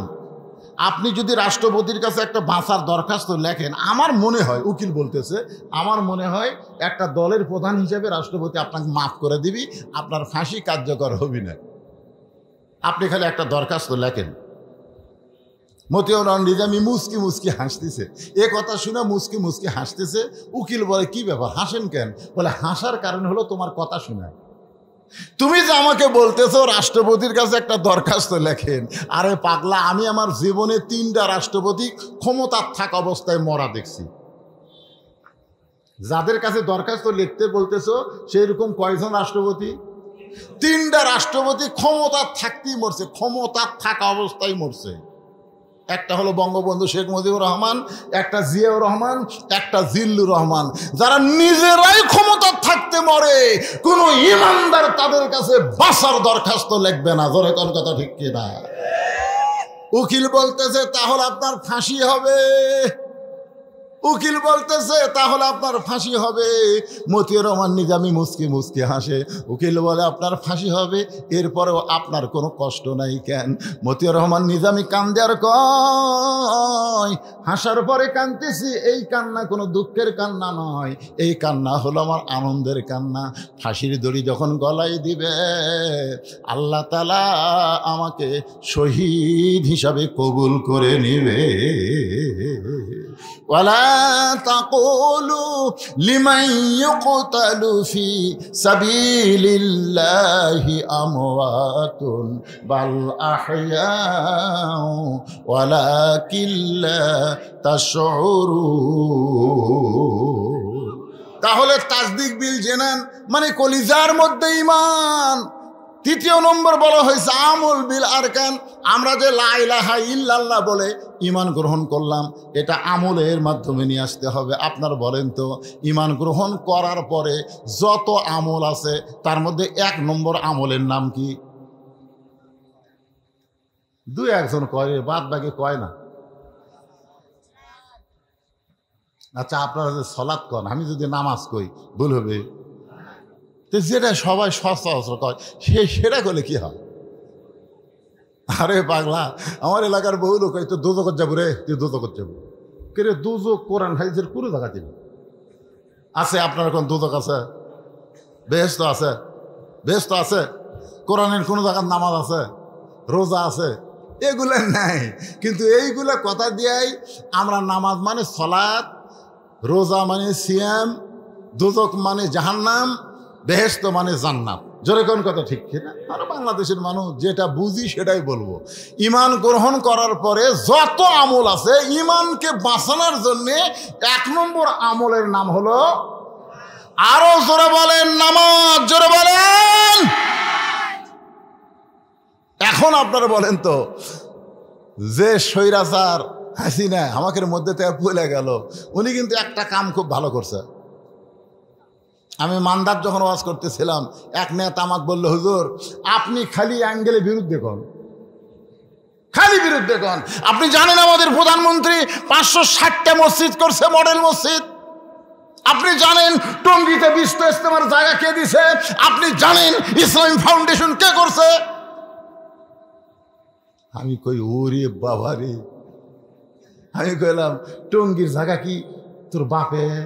আপনি যদি রাষ্ট্রপতির কাছে একটা বাঁচার দরখাস্ত লেখেন, আমার মনে হয়, উকিল বলতেছে, আমার মনে হয় একটা দলের প্রধান হিসেবে রাষ্ট্রপতি আপনাকে মাফ করে দিবি, আপনার ফাঁসি কার্যকর হবি না। আপনি খালি একটা দরখাস্ত লেখেন। মতিউর রহমান নিজামী মুচকি মুচকি হাসতেছে, এ কথা শুনে মুচকি মুচকি হাসতেছে। উকিল বলে, কি ব্যাপার, হাসেন কেন? বলে, হাসার কারণ হলো তোমার কথা শুনে। তুমি যে আমাকে বলতেছো রাষ্ট্রপতির কাছে একটা দরখাস্ত লেখেন, আরে পাগলা, আমি আমার জীবনে 3টা রাষ্ট্রপতি ক্ষমতার থাকা অবস্থায় মরা দেখছি। যাদের কাছে দরখাস্ত লিখতে বলতেছো সেই রকম কয়জন রাষ্ট্রপতি? 3টা রাষ্ট্রপতি ক্ষমতার থাকতেই মরছে, ক্ষমতার থাকা অবস্থায় মরছে। একটা হলো বঙ্গবন্ধু শেখ মুজিবুর রহমান, একটা জিয়াউর রহমান, একটা জিল্লুর রহমান, যারা নিজেরাই ক্ষমতা থাকতে মরে। কোন ইমানদার তাদের কাছে বাঁচার দরখাস্ত লিখবে না। জোরে কোন কথা ঠিক কিনা? উকিল বলতেছে তাহলে আপনার ফাঁসি হবে, উকিল বলতেছে তাহলে আপনার ফাঁসি হবে। মতিউর রহমান নিজামী মুচকি মুচকি হাসে। উকিল বলে, আপনার ফাঁসি হবে, এরপরেও আপনার কোনো কষ্ট নাই কেন? মতিউর রহমান নিজামী কান্দে আর কয়, হাসার পরে কাঁদতেছি, এই কান্না কোনো দুঃখের কান্না নয়, এই কান্না হলো আমার আনন্দের কান্না। ফাঁসির দড়ি যখন গলায় দিবে, আল্লাহ তাআলা আমাকে শহীদ হিসাবে কবুল করে নিবে। ওয়ালা তাকুলু লিমান ইউকতালু ফি সাবিলিল্লাহি আমওয়াতুন বাল আহইয়াউ ওয়ালাকিন লা তাশউরুন। তাহলে তাসদিক বিল জানান মানে কলিজার মধ্যে ঈমান। 3 নম্বর বলা হয়েছে আমল বিল আরকান। আমরা যে লা ইলাহা ইল্লাল্লাহ বলে ঈমান গ্রহণ করলাম, এটা আমলের মাধ্যমে নিয়ে আসতে হবে। আপনার বলেন তো, ঈমান গ্রহণ করার পরে যত আমল আছে তার মধ্যে 1 নম্বর আমলের নাম কি? 2-1জন কয়, বাদ বাকি কয় না। আচ্ছা, আপনারা যে সালাত করেন, আমি যদি নামাজ কই ভুল হবে? তো যেটা সবাই সচরাচর কয় সেটা করলে কি হয়? আরে পাগলা, আমার এলাকার বহু লোক তো দোজখত যাবো রে, তুই দোজখত যাবো কে রে? দোজখ কোরআন হাদিসের পুরো জায়গা দিবি আছে? আপনার কোন দোজখ আছে? বেহেশত আছে? বেহেশত আছে? কোরআনের কোনো জায়গার নামাজ আছে, রোজা আছে? এগুলো নাই। কিন্তু এইগুলা কথা দিয়াই আমরা নামাজ মানে সালাত, রোজা মানে সিয়াম, দোজখ মানে জাহান্নাম, বেহেশত মানে জান্নাত। জোরে কোন কথা ঠিক কিনা? আর বাংলাদেশের মানুষ যেটা বুঝি সেটাই বলবো। ঈমান গ্রহণ করার পরে যত আমল আছে, ঈমানকে বাঁচানোর জন্য 1 নম্বর আমলের নাম হলো, আরো জোরে বলেন, নামাজ। জোরে বলেন। এখন আপনারা বলেন তো, যে স্বৈরাচার হাসিনা আমাদের মধ্যে থেকে ভুলে গেল, উনি কিন্তু একটা কাম খুব ভালো করছে। আমি মান্দার যখন ওয়াজ করতেছিলাম, এক নেতা আমাকে বললো, হুজুর আপনি খালি অ্যাঙ্গেলে বিরুদ্ধে কন, খালি বিরুদ্ধে কন। আপনি জানেন আমাদের প্রধানমন্ত্রী 560টা মসজিদ করছে, মডেল মসজিদ। আপনি জানেন টঙ্গীতে বিশ্ব ইজতেমার জায়গা কে দিছে? আপনি জানেন ইসলামী ফাউন্ডেশন কে করছে? আমি কই, ওরে বাবা রে। আমি কইলাম, টঙ্গীর জায়গা কি তোর বাপের?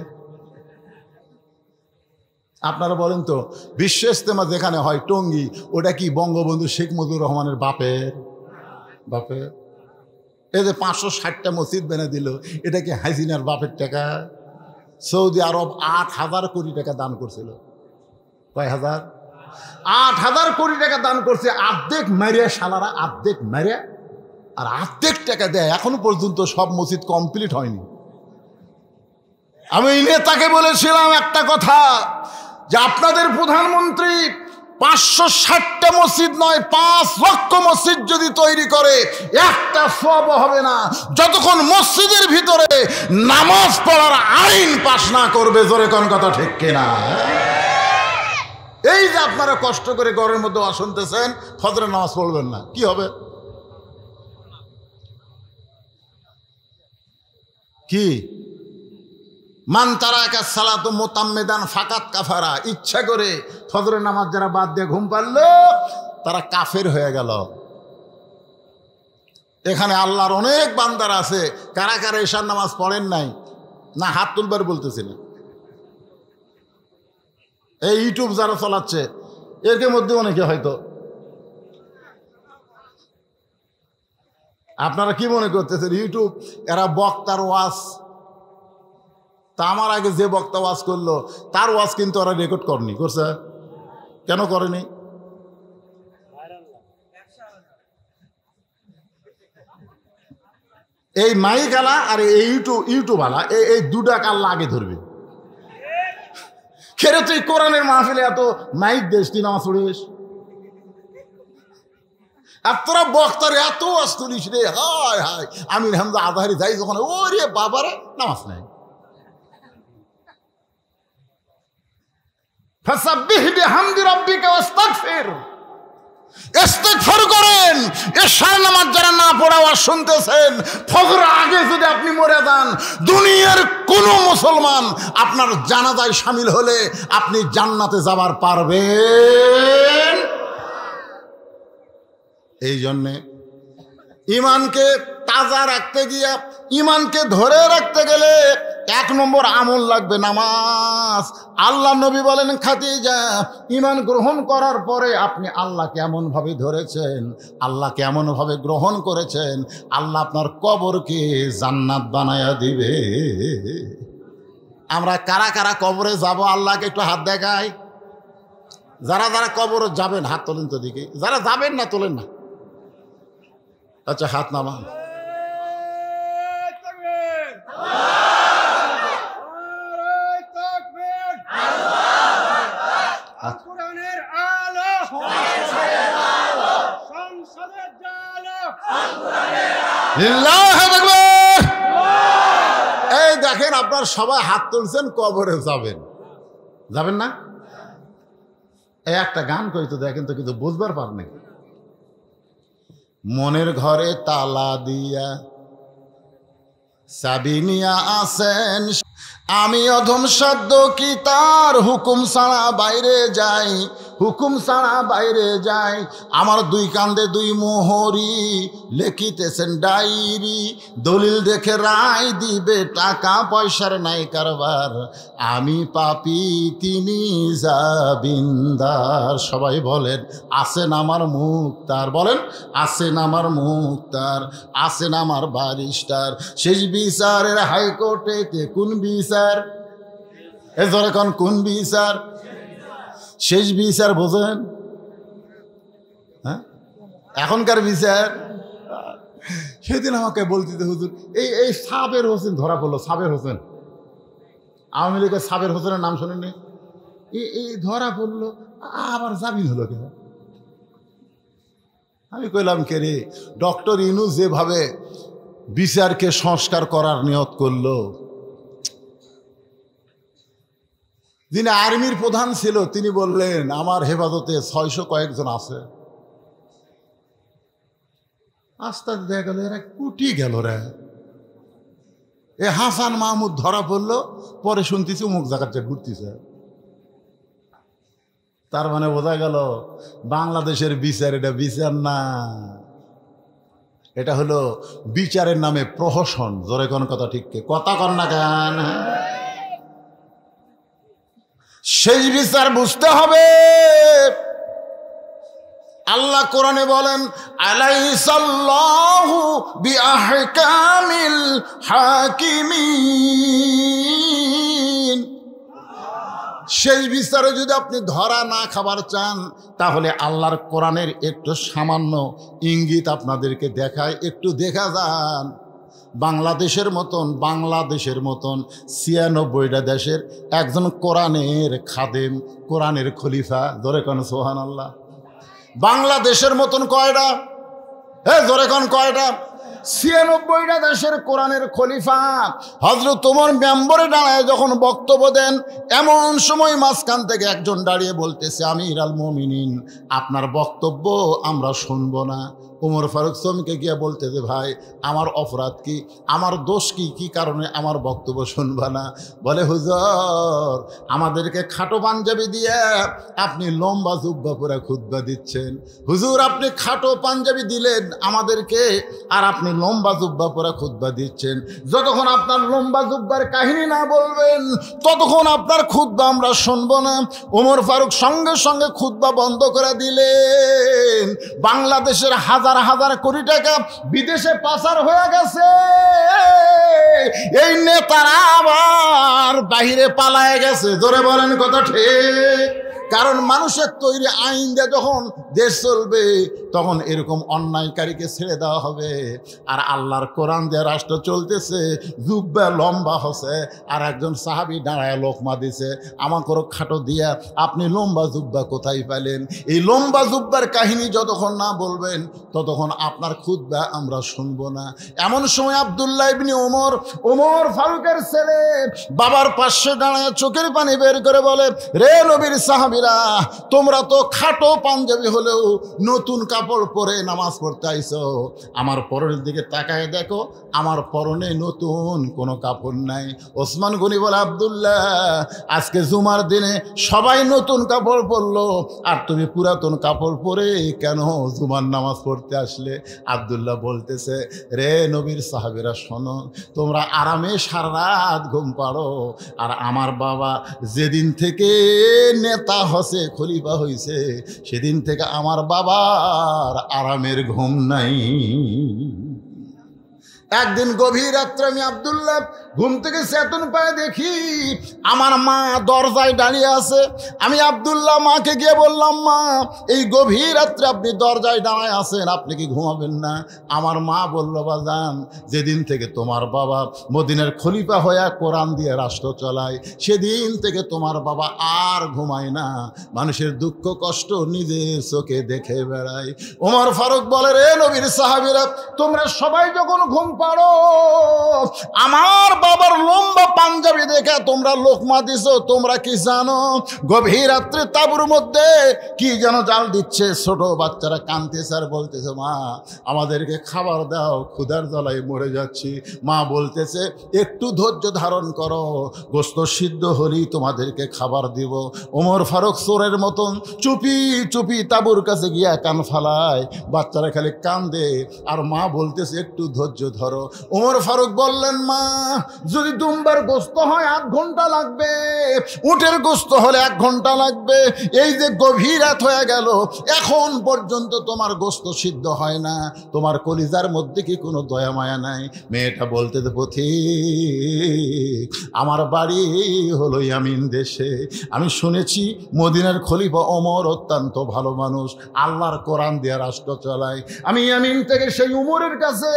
আপনারা বলেন তো, বিশ্ব ইজতেমা যেখানে হয় টঙ্গী, ওটা কি বঙ্গবন্ধু শেখ মুজিবুর রহমানের বাপের? বাপের। এই যে 560টা মসজিদ বেনে দিল, এটা কি হাসিনার বাপের টাকা? সৌদি আরব 8,000 কোটি টাকা দান করছিল। কয় হাজার? 8,000 কোটি টাকা দান করছে। অর্ধেক মারিয়া শালারা, অর্ধেক মারিয়া, আর অর্ধেক টাকা দেয়। এখনো পর্যন্ত সব মসজিদ কমপ্লিট হয়নি। আমি নেতাকে বলেছিলাম একটা কথা, যে আপনাদের প্রধানমন্ত্রী 560টা মসজিদ নয়, 5 লক্ষ মসজিদ যদি তৈরি করে, একটা সওয়াব হবে না যতক্ষণ মসজিদের ভিতরে নামাজ পড়ার আইন পাস না করবে। জোরে কোন কথা ঠিক কিনা? এই যে আপনারা কষ্ট করে ঘরের মধ্যে শুনতেছেন, ফজরের নামাজ পড়বেন না, কি হবে? কি মান তারাকা সালাতু মুতাম্মিদান ফাকাত কাফারা, ইচ্ছা করে ফজরের নামাজ যারা বাদ দিয়ে ঘুম পারলো তারা কাফের হয়ে গেল। এখানে আল্লাহর অনেক বান্দার আছে, কারা কারা ঈশার নামাজ পড়েন নাই? না হাত তুলবার বলতেছি না, এই ইউটিউব যারা চালাচ্ছে এর মধ্যে অনেকে হয়তো। আপনারা কি মনে করতেছেন ইউটিউব এরা বক্তার ওয়াজ? তা আমার আগে যে বক্তা ওয়াজ করলো তার ওয়াজ কিন্তু ওরা রেকর্ড করেনি, করছে? কেন করেনি? এই মাইক আলা আর এই ইউটিউব আলা এই দুটা আল্লাহ আগে ধরবে। খেরে তুই কোরআনের মাহফিলে এত মাইক দেশ, তুই নামাজ পড়িস, আর তোরা বক্তার এত ওয়াজ তুলিস রে, হায় হায় আমির হামজা আজহারি যাই যখন, ওরে বাবারে নামাজ নাই। ফাসাব্বিহ বিহামদি রাব্বিকা ওয়াস্তাগফির, ইস্তিগফার করেন। এশার নামাজ যারা না পড়া ওয়াজ শুনতেছেন, ফজরের আগে যদি আপনি মরে যান, দুনিয়ার কোনো মুসলমান আপনার জানাজায় শামিল হলে আপনি জান্নাতে যাবার পারবেন। এই জন্যে ইমানকে তাজা রাখতে গিয়া, ইমানকে ধরে রাখতে গেলে 1 নম্বর আমল লাগবে নামাজ। আল্লাহ নবী বলেন, খাদিজা ইমান গ্রহণ করার পরে আপনি আল্লাহ কেমন ভাবে ধরেছেন, আল্লাহ কেমন ভাবে গ্রহণ করেছেন, আল্লাহ আপনার কবরকে জান্নাত বানায়া দিবে। আমরা কারা কারা কবরে যাব আল্লাহকে একটু হাত দেখাই। যারা যারা কবরে যাবেন হাত তোলেন তো দিকে, যারা যাবেন না তোলেন না। আচ্ছা হাত নামান। এই দেখেন আপনার সবাই হাত তুলছেন, কবরে যাবেন, যাবেন না? এই একটা গান করি তো দেখেন তো, কিন্তু বুঝবার পার নাই। মনের ঘরে তালা দিয়া সাবিনিয়া আসেন, আমি অধম সাধ্য কি তার হুকুম ছাড়া বাইরে যাই, হুকুম ছাড়া বাইরে যাই। আমার 2 কান্দে 2 মোহরি, লিখিতেছেন ডায়েরি, দলিল দেখে রায় দিবে, টাকা পয়সার নাই কারবার, আমি পাপী তিনি জাবিন্দার। সবাই বলেন আছেন আমার মুক্তার, বলেন আছেন আমার মুক্তার, আছেন আমার ব্যারিস্টার। শেষ বিচারের হাইকোর্টে কে কোন বিচার, এ ধরে কোন বিচার? শেষ বিচার বোঝেন? হ্যাঁ, এখনকার বিচার। সেদিন আমাকে বলতে হুজুর এই সাবের হোসেন ধরা পড়লো, সাবের হোসেন, আওয়ামী লীগের সাবের হোসেনের নাম শোনেননি? এই ধরা পড়লো, আবার জামিন হলো কেন? আমি কইলাম কে রে, ডক্টর ইউনূস যেভাবে বিচারকে সংস্কার করার নিয়ত করলো, যিনি আর্মির প্রধান ছিল তিনি বললেন আমার হেফাজতে 600 কয়েকজন আছে। আস্তে আস্তে দেখা গেল এরা কুটি গেল রে। এ হাসান মাহমুদ ধরা পড়লো, পরে শুনতেছি অমুক জায়গাতে ঘুরতেছে। তার মানে বোঝা গেল বাংলাদেশের বিচার এটা বিচার না, এটা হলো বিচারের নামে প্রহসন। জোরে কোন কথা, ঠিক কথা কর না কেন? শেষ বিচার বুঝতে হবে। আল্লাহ কোরআনে বলেন, আলাইসাল্লাহু বিআহকামিল হাকিমিন। সেই বিচারে যদি আপনি ধরা না খাবার চান, তাহলে আল্লাহর কোরআনের একটু সামান্য ইঙ্গিত আপনাদেরকে দেখায়, একটু দেখা যান। বাংলাদেশের মতন 96টা দেশের একজন কোরআনের খাদেম, কোরআনের খলিফা, ধরে কোন সুবহানাল্লাহ। বাংলাদেশের মতন কয়টা? ধরে কোন কয়টা? 96টা দেশের কোরআনের খলিফা। হযরত ওমর মেম্বরে দাঁড়ায় যখন বক্তব্য দেন, এমন সময় মাঝখান থেকে একজন দাঁড়িয়ে বলতেছে, আমিরুল মুমিনিন আপনার বক্তব্য আমরা শুনবো না, ওমর ফারুক চমকে গিয়ে বলতেছে, ভাই আমার অপরাধ কি, আমার দোষ কি, কি কারণে আমার বক্তব্য শুনবা না? বলে, হুজুর আমাদেরকে খাটো পাঞ্জাবি দিয়ে আপনি লম্বা জুব্বা পরে খুতবা দিচ্ছেন। হুজুর আপনি খাটো পাঞ্জাবি দিলেন আমাদেরকে, আর আপনি লম্বা জুব্বা পরে খুতবা দিচ্ছেন। যতক্ষণ আপনার লম্বা জুব্বার কাহিনী না বলবেন ততক্ষণ আপনার খুতবা আমরা শুনবো না। ওমর ফারুক সঙ্গে সঙ্গে খুতবা বন্ধ করে দিলেন। বাংলাদেশের হাজার হাজার কোটি টাকা বিদেশে পাচার হয়ে গেছে, এই নেতারা আবার বাহিরে পালায় গেছে। জোরে বলেন কথা ঠিক? কারণ মানুষের তৈরি আইন দিয়ে যখন দেশ চলবে তখন এরকম অন্যায়কারীকে ছেড়ে দেওয়া হবে। আর আল্লাহর কোরআন দিয়ে রাষ্ট্র চলতেছে, জুব্বা লম্বা হচ্ছে, আর একজন সাহাবী দাঁড়ায় লোকমা দিছে, আমাকেও খাটো দিয়া আপনি লম্বা জুব্বা কোথায় পেলেন? এই লম্বা জুব্বার কাহিনী যতক্ষণ না বলবেন ততক্ষণ আপনার খুতবা আমরা শুনবো না। এমন সময় আব্দুল্লাহ ইবনে ওমর ফারুকের ছেলে বাবার পাশে দাঁড়ায় চোখের পানি বের করে বলে, রে নবীর সাহাবীরা, তোমরা তো খাটো পাঞ্জাবি হলেও নতুন কাপড় পরে নামাজ পড়তে আইছো, আমার পরনের দিকে তাকায় দেখো, আমার পরনে নতুন কোনো কাপড় নাই। ওসমান গনি বলে, আব্দুল্লাহ আজকে জুমার দিনে সবাই নতুন কাপড় পরলো, আর তুমি পুরাতন কাপড় পরে কেন জুমার নামাজ পড়তে আসলে? আব্দুল্লাহ বলতেছে, রে নবীর সাহাবীরা শোনো, তোমরা আরামে সারা রাত ঘুম পাড়ো, আর আমার বাবা যেদিন থেকে নেতা হসে, খলিফা হইছে, সেদিন থেকে আমার বাবার আরামের ঘুম নাই। একদিন গভীর রাত্রে আমি আব্দুল্লাহ ঘুম থেকে চেতন পায়ে দেখি আমার মা দরজায় দাঁড়িয়ে আছে। আমি আব্দুল্লাহ মাকে গিয়ে বললাম, মা এই গভীর রাত্রে আপনি দরজায় দাঁড়ায় আছেন, আপনি কি ঘুমাবেন না? আমার মা বলল, বাজান যেদিন থেকে তোমার বাবা মদিনার খলিফা হয়ে কোরআন দিয়ে রাষ্ট্র চালায়, সেদিন থেকে তোমার বাবা আর ঘুমায় না, মানুষের দুঃখ কষ্ট নিজের চোখে দেখে বেড়ায়। ওমর ফারুক বলে, রে নবীর সাহাবীরা, তোমরা সবাই যখন ঘুম পাড়ো, আমার বাবার লম্বা পাঞ্জাবি দেখে তোমরা লোকমা দিছো, তোমরা কি জানো গভীর রাত্রে তাঁবুর মধ্যে কি যেন জাল দিচ্ছে? ছোট বাচ্চারা কাঁদতেছে আর বলতেছে, মা আমাদেরকে খাবার দাও, ক্ষুধার জ্বালায় মরে যাচ্ছি। মা বলতেছে, একটু ধৈর্য ধারণ করো, গোস্ত সিদ্ধ হলেই তোমাদেরকে খাবার দিব। ওমর ফারুক চোরের মতন চুপি চুপি তাঁবুর কাছে গিয়া কান ফালায়, বাচ্চারা খালি কান্দে, আর মা বলতেছে একটু ধৈর্য ধরো। ওমর ফারুক বললেন, মা যদি দুম্বার গোস্ত হয় 8 ঘন্টা লাগবে, উটের গোস্ত হলে 1 ঘন্টা লাগবে, এই যে গভীর রাত হয়ে গেল এখন পর্যন্ত তোমার গোস্ত সিদ্ধ হয় না, তোমার কলিজার মধ্যে কি কোনো দয়া মায়া নাই? মেয়েটা বলতে দে, পথিক আমার বাড়ি হলো ইয়ামিন দেশে, আমি শুনেছি মদিনার খলিফা ওমর অত্যন্ত ভালো মানুষ, আল্লাহর কোরআন দিয়ে রাষ্ট্র চালায়। আমি ইয়ামিন থেকে সেই উমরের কাছে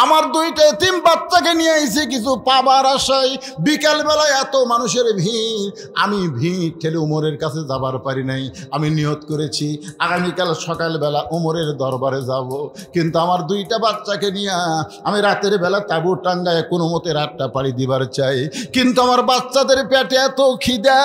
আমার 2টা এতিম বাচ্চাকে নিয়ে আইছি কিছু পাবার আশায়। বিকালবেলায় এত মানুষের ভিড়, আমি ভিড় ঠেলে উমরের কাছে যাবার পারি নাই। আমি নিয়ত করেছি আগামীকাল সকালবেলা উমরের দরবারে যাব, কিন্তু আমার 2টা বাচ্চাকে নিয়ে আমি রাতের বেলা তাঁবু টাঙ্গায় কোনো মতে রাতটা পাড়ি দিবার চাই, কিন্তু আমার বাচ্চাদের পেটে এত খিদা,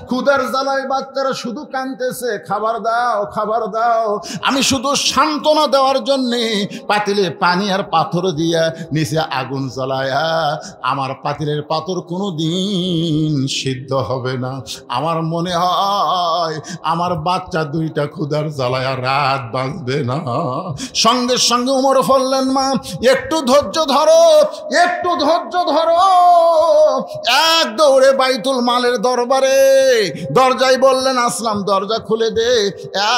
ক্ষুধার জ্বালায় বাচ্চারা শুধু কাঁদতেছে, খাবার দাও খাবার দাও। আমি শুধু সান্ত্বনা দেওয়ার জন্যে পাতিলে পানি আর পাথর দিয়া নিচে আগুন জ্বালায়া, আমার পাতিলের পাথর কোনো দিন সিদ্ধ হবে না। আমার মনে হয় আমার বাচ্চা 2টা ক্ষুধার জ্বালায়া রাত বাঁচবে না। সঙ্গে সঙ্গে উমর বললেন, মা একটু ধৈর্য ধরো, একটু ধৈর্য ধরো। এক দৌড়ে বাইতুল মালের দরবারে দরজায় বললেন, আসলাম দরজা খুলে দে,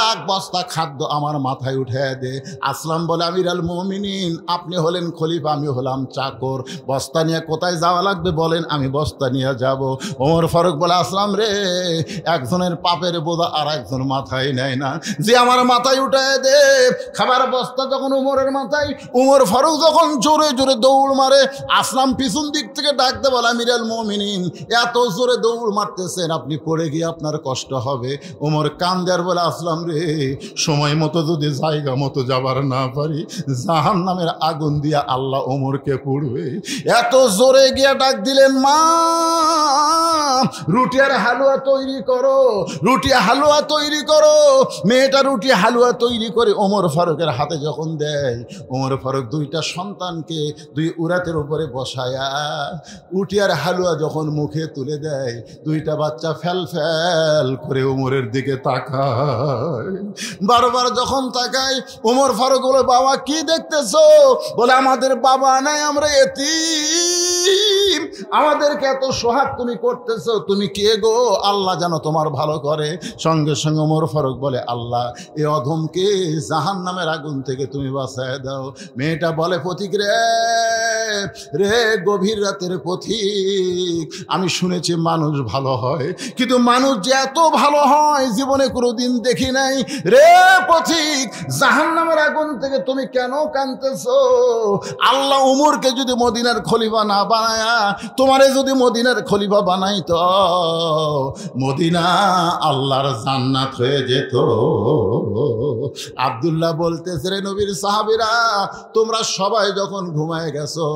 1 বস্তা খাদ্য আমার মাথায় উঠে দে। আসলাম বলে, আমির আল মুমিনিন আপনি হলেন খলিফা, আমি হলাম চাকর, বস্তা নিয়ে কোথায় যাওয়া লাগবে বলেন, আমি বস্তা নিয়ে যাব। ওমর ফারুক বলে, আসলাম রে, একজনের পাপের বোঝা আর একজন মাথায় নেয় না, যে আমার মাথায় উঠায় দে। খাবার বস্তা যখন উমরের মাথায়, উমর ফারুক যখন জোরে জোরে দৌড় মারে, আসলাম পিছন দিক থেকে ডাকতে বলে, আমির আল মুমিনিন এত জোরে দৌড় মারতেছেন, আপনি পড়ে গিয়ে আপনার কষ্ট হবে। উমর কান্দে আর বলে, আসলাম রে, সময় মতো যদি জায়গা মতো যাবার না পারি, জাহান্নামের আগুন দিয়া আল্লাহ ওমরকে পুড়বে। এত জোরে গিয়ে ডাক দিলেন, মা রুটি আর হালুয়া তৈরি করো, রুটি হালুয়া তৈরি করো। মেয়েটা রুটি হালুয়া তৈরি করে ওমর ফারুকের হাতে যখন দেয়, ওমর ফারুক দুইটা সন্তানকে দুই উরাতের উপরে বসায়া রুটি আর হালুয়া যখন মুখে তুলে দেয়, দুইটা বাচ্চা ফ্যাল ফ্যাল করে ওমরের দিকে তাকায়। বারবার যখন তাকায়, ওমর ফারুক বলে, বাবা কি দেখতেছো? বলে, আমাদের বাবা নাই, আমরা এতিম, আমাদেরকে এত সোহাগ তুমি করতেছো, তুমি কে গো? আল্লাহ যেন তোমার ভালো করে। সঙ্গে সঙ্গে ওমর ফারুক বলে, আল্লাহ এ অধমকে জাহান্নামের আগুন থেকে তুমি বাঁচায় দাও। মেয়েটা বলে, পথিক রে রে, গভীর রাতের পথিক, আমি শুনেছি মানুষ ভালো হয়, কিন্তু মানুষ যে এত ভালো হয় জীবনে কোনোদিন দেখি নাই। রে পথিক, জাহান্নামের আগুন থেকে তুমি কেন কাঁদতেছো? আল্লাহ উমরকে যদি মদিনার খলিফা না বানায়া তোমারে যদি মদিনার খলিফা বানাইতো, মদিনা আল্লাহর জান্নাত হয়ে যেত। আব্দুল্লাহ বলতেছে, রে নবীর সাহাবীরা, তোমরা সবাই যখন ঘুমায় গেছো,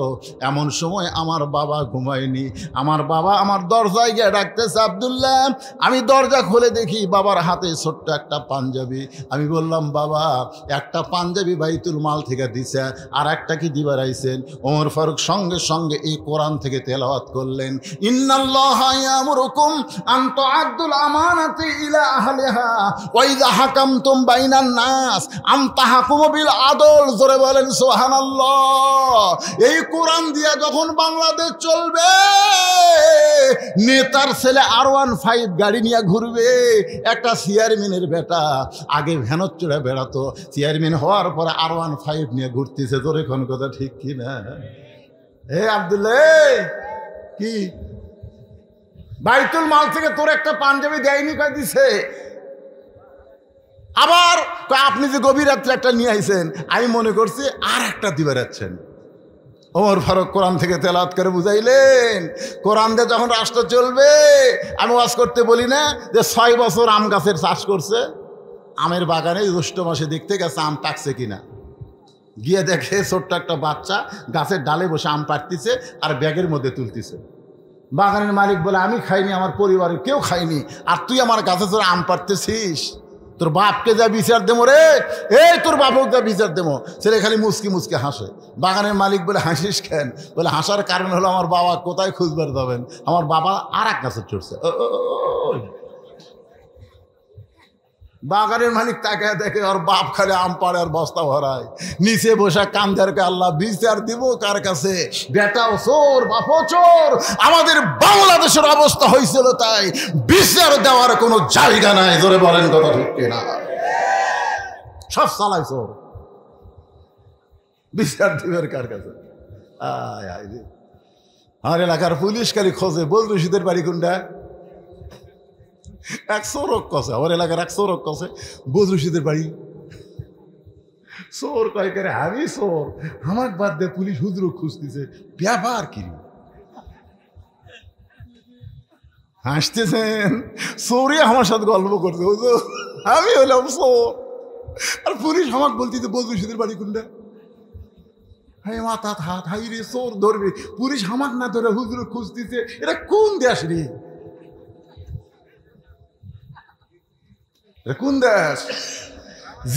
এমন সময় আমার বাবা ঘুমায়নি। আমার বাবা আমার দরজায় গিয়ে ডাকতেছে, আব্দুল্লাহ। আমি দরজা খুলে দেখি বাবার হাতে ছোট্ট একটা পাঞ্জাবি। আমি বললাম, বাবা একটা পাঞ্জাবি বাইতুল মাল থেকে দিছে, আর একটা কি দিবার আইছেন? ওমর ফারুক সঙ্গে সঙ্গে এই কোরআন থেকে তেলাওয়াত করলেন, ইন্নাল্লাহা ইয়ামুরুকুম আন তুআদ্দুল আমানাতি ইলা আহলিহা ওয়া ইযা হাকামতুম বাইনান নাস আন তাহকুমু বিল আদল। জোরে বলেন সুবহানাল্লাহ। এই কোরআন দিয়া যখন বাংলাদেশ চলবে, নেতার ছেলে R15 গাড়ি নিয়ে ঘুরবে। একটা চেয়ারম্যানের বেটা আগে ভ্যানত চড়ে বেড়াতো, চেয়ারম্যান হওয়ার পরে R15 নিয়ে ঘুরতেছে। তোর এখন কথা ঠিক কি না? হে আব্দুল্লাহ, কি বাইতুল মাল থেকে তোর একটা পাঞ্জাবি দেয়নি? কয় দিছে। আবার আপনি যে গভীর রাত্রে একটা নিয়ে আইছেন, আমি মনে করছি আর একটা দিবে যাচ্ছেন। ওমর ফারুক কোরআন থেকে তেলাওয়াত করে বুঝাইলেন, কোরআন দিয়ে যখন রাষ্ট্র চলবে, আমি ওয়াজ করতে বলি না যে 6 বছর আম গাছের চাষ করছে, আমের বাগানে জ্যৈষ্ঠ মাসে দেখতে গেছে আম পাকছে কিনা, গিয়ে দেখে ছোট্ট একটা বাচ্চা গাছের ডালে বসে আম পাড়তিছে আর ব্যাগের মধ্যে তুলতিছে। বাগানের মালিক বলে, আমি খাইনি, আমার পরিবারের কেউ খাইনি, আর তুই আমার গাছে তোর আম পাড়তেছিস, তোর বাপকে যা বিচার দেবো রে, এই তোর বাপকে যা বিচার দেবো। ছেলে খালি মুচকি মুচকি হাসে। বাগানের মালিক বলে, হাসিস কেন? বলে, হাসার কারণ হলো আমার বাবা কোথায় খুঁজবার যাবেন, আমার বাবা আর এক গাছে চড়ছে। বাগানের মালিক তাকে দেখে ওর বাপ খালি আম পাড়ে আর বস্তা ভরায়, নিচে বসে কান্দারকে আল্লাহ বিচার দিব কার কাছে? বেটাও চোর, বাপও চোর। আমাদের বাংলাদেশের অবস্থা হয়েছিল তাই, বিচার দেওয়ার কোনো জায়গা নাই। ধরে বলেন কথা ঠিক কিনা? সব চালাই চোর, বিচার দিবের কার কাছে? আর এলাকার পুলিশ খালি খোঁজে বজলু রশিদের বাড়ি কোনটা। এক চোরক কষে, আমার এলাকার এক চোরক কষে বজলু রশিদের বাড়ি। চোর কয় করে, আমি চোর, আমার বাদ দিয়ে পুলিশ হুজুর খুঁজতেছে, ব্যাপার কি? হাসতেছেন, চোরে আমার সাথে গল্প করছে, হুজুর আমি হলাম চোর, আর পুলিশ আমাকে বলতেছে বজলু রশিদের বাড়ি কোনটা। হ্যাঁ মাথা হাত হাই রে, চোর ধরবে, পুলিশ আমাকে না ধরে হুজুর খুঁজতেছে। এটা কোন দেশ রে? কোন দেশ?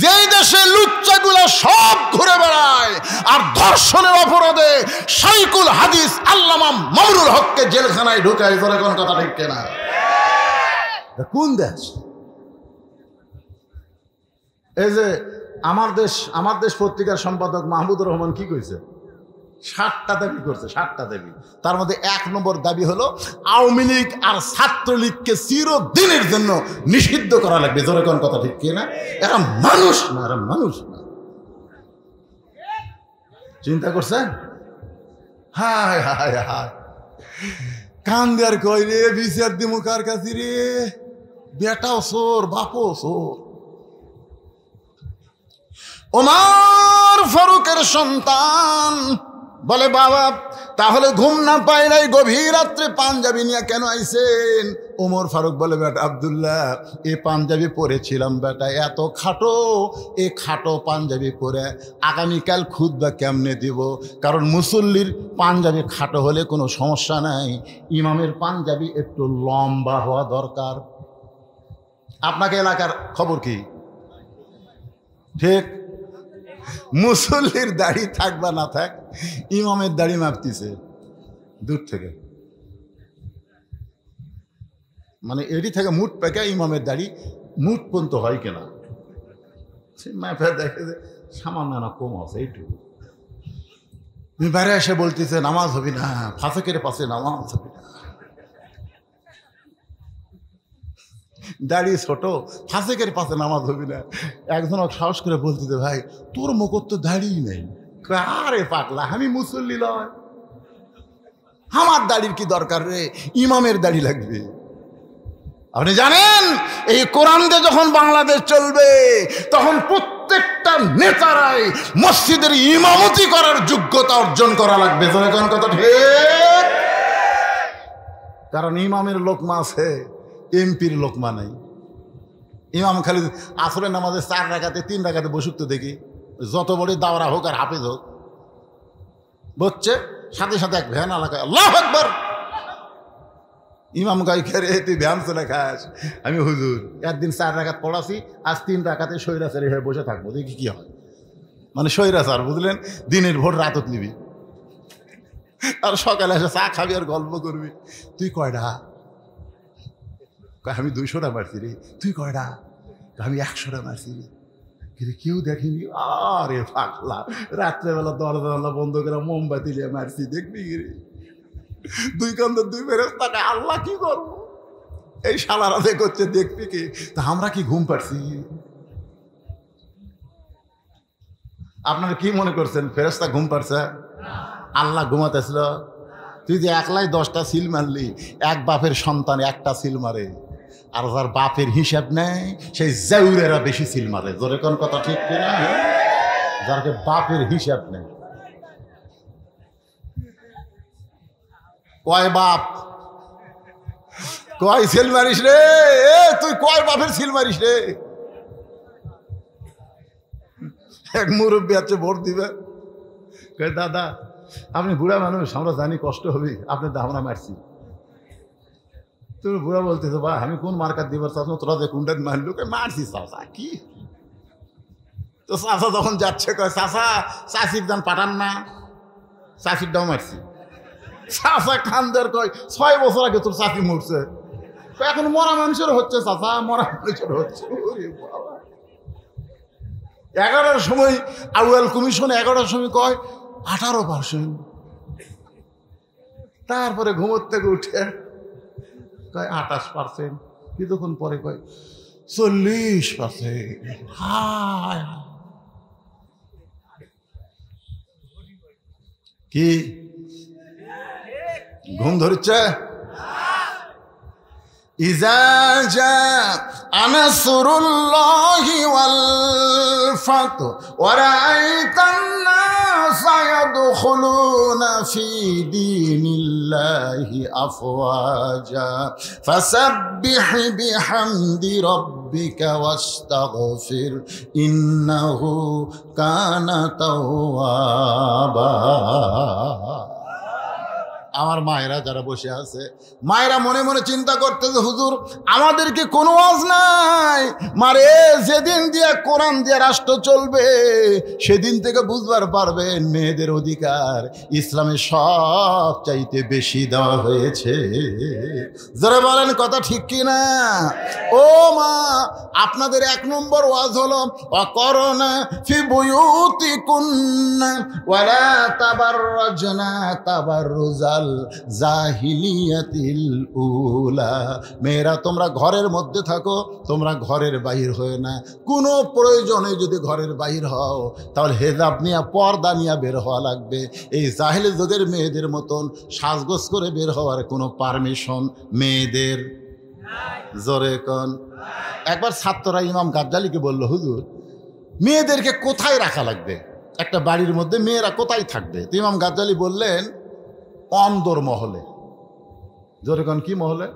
যেই দেশে লুচ্চাগুলো সব ঘুরে বেড়ায় আর ধর্ষণের অপরাধে শাইখুল হাদিস আল্লামা মামুনুল হককে জেলখানায় ঢুকায়। তোর কোন কথা ঠিক না? কোন দেশ? এই যে আমার দেশ পত্রিকার সম্পাদক মাহমুদুর রহমান কি কইছে? 7টা দাবি করছে, 7টা দাবি। তার মধ্যে 1 নম্বর দাবি হলো আওয়ামী লীগ আর ছাত্রলীগকে চিরদিনের জন্য নিষিদ্ধ করা লাগবে। জোরে কোন কথা ঠিক কি না? এরা মানুষ না, এরা মানুষ না। চিন্তা করছেন? হায় হায় হায়, কান দেয়ার কই রে, বিচার দিমু কার কাছে রে? বেটাও চোর, বাপও চোর। ওমর ফারুকের সন্তান বলে বাবা তাহলে ঘুম না পাই নাই, গভীর রাত্রে পাঞ্জাবি নিয়ে কেন আইছেন? ওমর ফারুক বলে বেটা আব্দুল্লাহ, এই পাঞ্জাবি পরেছিলাম বেটা, এত খাটো, এই খাটো পাঞ্জাবি পরে আগামীকাল খুতবা কেমনে দিব? কারণ মুসল্লির পাঞ্জাবি খাটো হলে কোনো সমস্যা নাই, ইমামের পাঞ্জাবি একটু লম্বা হওয়া দরকার। আপনাকে এলাকার খবর কি? ঠিক, মুসল্লির দাড়ি থাক বা না থাক, ইমামের দাড়ি মাপতিছে দূর থেকে, মানে এটি থেকে মুঠ পেকে ইমামের দাড়ি মুঠ পর্যন্ত হয় কিনা সে মাপে দেখে যে সামান্য না কম আছে এইটুকু। বাইরে এসে বলতেছে নামাজ হবি না, ফাঁসেকের পাশে নামাজ হবি না, দাড়ি ছোট, ফাঁসেকের পাশে নামাজ হবি না। একজন সাহস করে বলতেছে ভাই তোর মুখর তো দাড়িই নেই। আরে পাগলা, আমি মুসল্লি লয়, আমার দাড়ির কি দরকার রে, ইমামের দাড়ি লাগবে। আপনি জানেন এই কোরআন দিয়ে যখন বাংলাদেশ চলবে তখন প্রত্যেকটা নেতারাই মসজিদের ইমামতি করার যোগ্যতা অর্জন করা লাগবে। এখন কথা ঠিক, কারণ ইমামের লোকমা আছে, এমপির লোকমা নাই। ইমাম খালি আসরের নামাজে 4 রাকাতে 3 রাকাতে বসুক তো দেখি, যত বড় দাওরা হোক আর হাফেজ হোক, বসছে সাথে সাথে এক ভ্যান এলাকায় আল্লাহু আকবার, ইমাম গাই খেয়ে তুই ভ্যান চলে খাস। আমি হুজুর একদিন 4 রাকাত পড়াছি, আজ 3 রাকাতে স্বৈরাচারী হয়ে বসে থাকবো, দেখি কি হয়। মানে স্বৈরাচার বুঝলেন, দিনের ভোর রাতত নিবি আর সকালে এসে চা খাবি আর গল্প করবি। তুই কয়টা? আমি 200টা মারছি রে। তুই কয়টা? আমি 100টা মারছি রে। কিন্তু কেউ দেখেনি। আরে পাগলা, রাত্রেবেলা দরজা বন্ধ করে মোমবাতি দিয়ে মারছি, দেখবি রে। 2 কান্দে 2 ফেরেশতা, আল্লাহ কি করবো, এই শালারা করছে দেখবি কি? তা আমরা কি ঘুম পাচ্ছি? আপনারা কি মনে করছেন ফেরেশতা ঘুম পাচ্ছে? আল্লাহ ঘুমাতেছিল। তুই যে একলাই 10টা সিল মারলি, এক বাপের সন্তান একটা সিল মারে, আর যার বাপের হিসাব নেই সেই জাউরেরা বেশি সিল মারে। জোরে কোন কথা ঠিক কিনা? যারকে বাপের হিসাব নেই। কয় বাপ, কয় সিল মারিস রে? তুই কয় বাপের সিল মারিস রে? এক মুরব্বী আছে ভোট দিবে, দাদা আপনি বুড়া মানুষ, আমরা জানি কষ্ট হবে, আপনি আমরা মারছি। তুমি বুড়া বলতেছো বা আমি কোন মার্কার দিবার চাচ্ছ, তোরা যে কোনটা মারলু? মারছি চাষা কি? তো চাষা যখন যাচ্ছে কয় চাষা চাষির দান পাঠান না, চাষির দাও মারছি। চাষা খানদের কয় 6 বছর আগে তোর চাষি মরছে, এখন মরা মানুষের হচ্ছে, চাষা মরা মানুষের হচ্ছে। 11টার সময় আউয়াল কমিশন 11টার সময় কয় 18%, তারপরে ঘুমোর থেকে উঠে কয় 28%, কিছুক্ষণ পরে কয় 40%। হায় কি ঘুম ধরছে? ইজা জাআ নাসরুল্লাহি ওয়াল ফাত ওয়া রাআইতান নাসা ইয়াদখুলুনা ফি দীনিল্লাহি আফওয়াজা ফাসাব্বিহ বিহামদি রাব্বিকা ওয়াস্তাগফির ইন্নাহু কানা তাওয়াবা। আমার মায়েরা যারা বসে আছে, মায়েরা মনে মনে চিন্তা করতেছে হুজুর আমাদেরকে কোনো ওয়াজ নাই। মারে যেদিন দিয়ে কোরআন দিয়ে রাষ্ট্র চলবে সেদিন থেকে বুঝবার পারবেন মেয়েদের অধিকার ইসলামে সব চাইতে বেশি দেওয়া হয়েছে। যারা বলেন কথা ঠিক কিনা? ও মা, আপনাদের 1 নম্বর ওয়াজ হলো অকরনা ফি বুয়ুতিকুন্না ওয়ালা তাবাররাজনা তাবাররুজাল জাহিলিয়াতিল উলা। মেয়েরা তোমরা ঘরের মধ্যে থাকো, তোমরা ঘরের বাহির হয়ে না। কোনো প্রয়োজনে যদি ঘরের বাহির হও তাহলে হেজাব নিয়ে পর্দা নিয়ে বের হওয়া লাগবে। এই জাহিলি যুগের মেয়েদের মতন সাজগোজ করে বের হওয়ার কোনো পারমিশন মেয়েদের জোরে কোন। একবার ছাত্ররা ইমাম গাজ্জালিকে বলল হুজুর মেয়েদেরকে কোথায় রাখা লাগবে? একটা বাড়ির মধ্যে মেয়েরা কোথায় থাকবে? তো ইমাম গাজ্জালী বললেন অন্দর মহলে। যেরকম কি মহলে?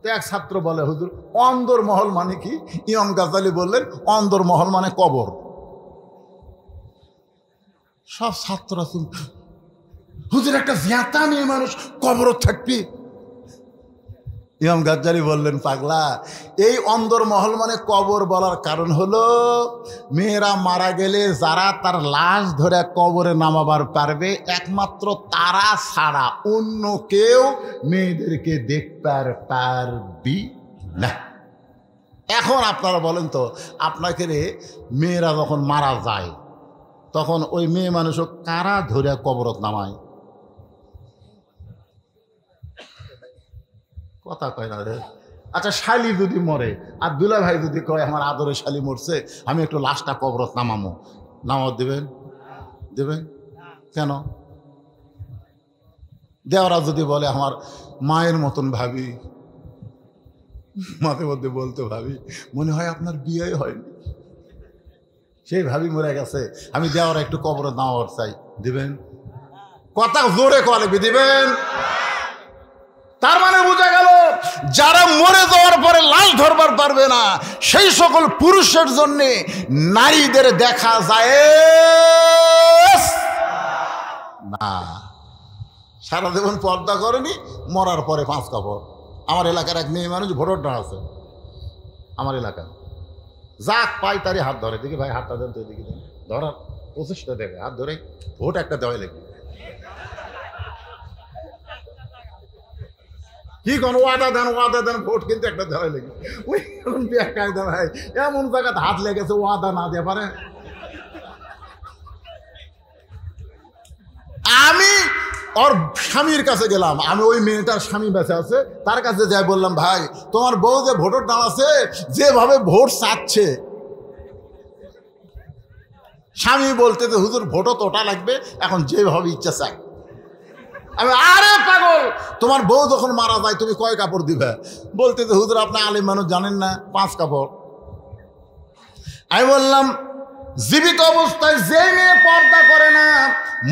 তো এক ছাত্র বলে হুজুর অন্দর মহল মানে কি? ইমাম গাজ্জালী বললেন অন্দর মহল মানে কবর। সব ছাত্ররা শুন, হুজুর একটা জ্ঞাতা মেয়ে মানুষ কবর থাকবি? ইমাম গাজ্জালী বললেন পাগলা, এই অন্দর মহল মানে কবর বলার কারণ হলো মেয়েরা মারা গেলে যারা তার লাশ ধরে কবরে নামাবার পারবে একমাত্র তারা ছাড়া অন্য কেউ মেয়েদেরকে দেখতে পারবি না। এখন আপনারা বলেন তো, আপনাকে রে মেয়েরা যখন মারা যায় তখন ওই মেয়ে মানুষও কারা ধরে কবরত নামায়? কথা কয় না রে। আচ্ছা শালি যদি মরে আর দুলা ভাই যদি কয় আমার আদরে শালি মরছে, আমি একটু লাশটা কবরত নামামো, নামাজ দেবেন? দেবেন কেন? দেওয়ারা যদি বলে আমার মায়ের মতন ভাবি, মাঝে মধ্যে বলতো ভাবি মনে হয় আপনার বিয়ে হয়নি, সেই ভাবি মরে গেছে, আমি দেওয়ারা একটু কবরত নামাবার চাই, দিবেন? কথা জোরে কলে দিবেন? তার মানে বোঝা গেল যারা মরে যাওয়ার পরে লাশ ধরবার পারবে না সেই সকল পুরুষের জন্য নারীদের দেখা যায় না। সারা জীবন পর্দা করেনি, মরার পরে 5 কাপড়। আমার এলাকার এক মেয়ে মানুষ ভোটার আছে আমার এলাকায়, যাক পাই তারই হাত ধরে, দেখি ভাই হাতটা দেন তো, এদিকে দেন, ধরার 25টা দেবে হাত ধরে, ভোট একটা দেওয়াই লাগবে। কি কোন ওয়াদা দেন ভোট কিন্তু একটা দেওয়াই লাগবে। ওই কায়দা ভাই এমন জায়গাতে হাত লেগেছে ওয়াদা না দিয়ে পারে। আমি ওর স্বামীর কাছে গেলাম, আমি ওই মেয়েটার স্বামী বেঁচে আছে তার কাছে যাই, বললাম ভাই তোমার বউ যে ভোটের দাম আছে, যেভাবে ভোট চাচ্ছে, স্বামী বলতে যে হুজুর ভোটও তো ওটা লাগবে, এখন যেভাবে ইচ্ছা চাই। আমি আরে পাগল, তোমার বউ যখন মারা যায় তুমি কয় কাপড় দিবে? বলতে যে হুজুর আপনি আলিম মানুষ জানেন না, 5 কাপড়। আমি বললাম জীবিত অবস্থায় যে মেয়ে পর্দা করে না,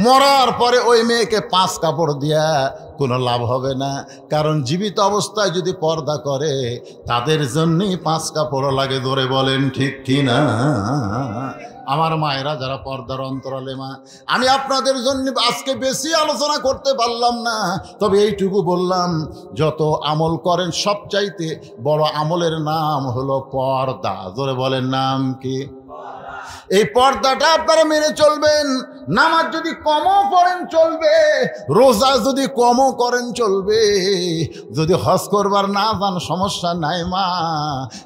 মরার পরে ওই মেয়েকে 5 কাপড় দিয়া কোনো লাভ হবে না, কারণ জীবিত অবস্থায় যদি পর্দা করে তাদের জন্যই 5 কাপড় লাগে। ধরে বলেন ঠিক কিনা? আমার মায়েরা যারা পর্দার অন্তরালে মা, আমি আপনাদের জন্য আজকে বেশি আলোচনা করতে পারলাম না, তবে এইটুকু বললাম যত আমল করেন সবচাইতে বড় আমলের নাম হলো পর্দা। ধরে বলেন নাম কি? এই পর্দাটা আপনারা মেনে চলবেন। নামাজ যদি কমও পড়েন চলবে, রোজা যদি কমও করেন চলবে, যদি হজ করবার না যান সমস্যা নাই মা,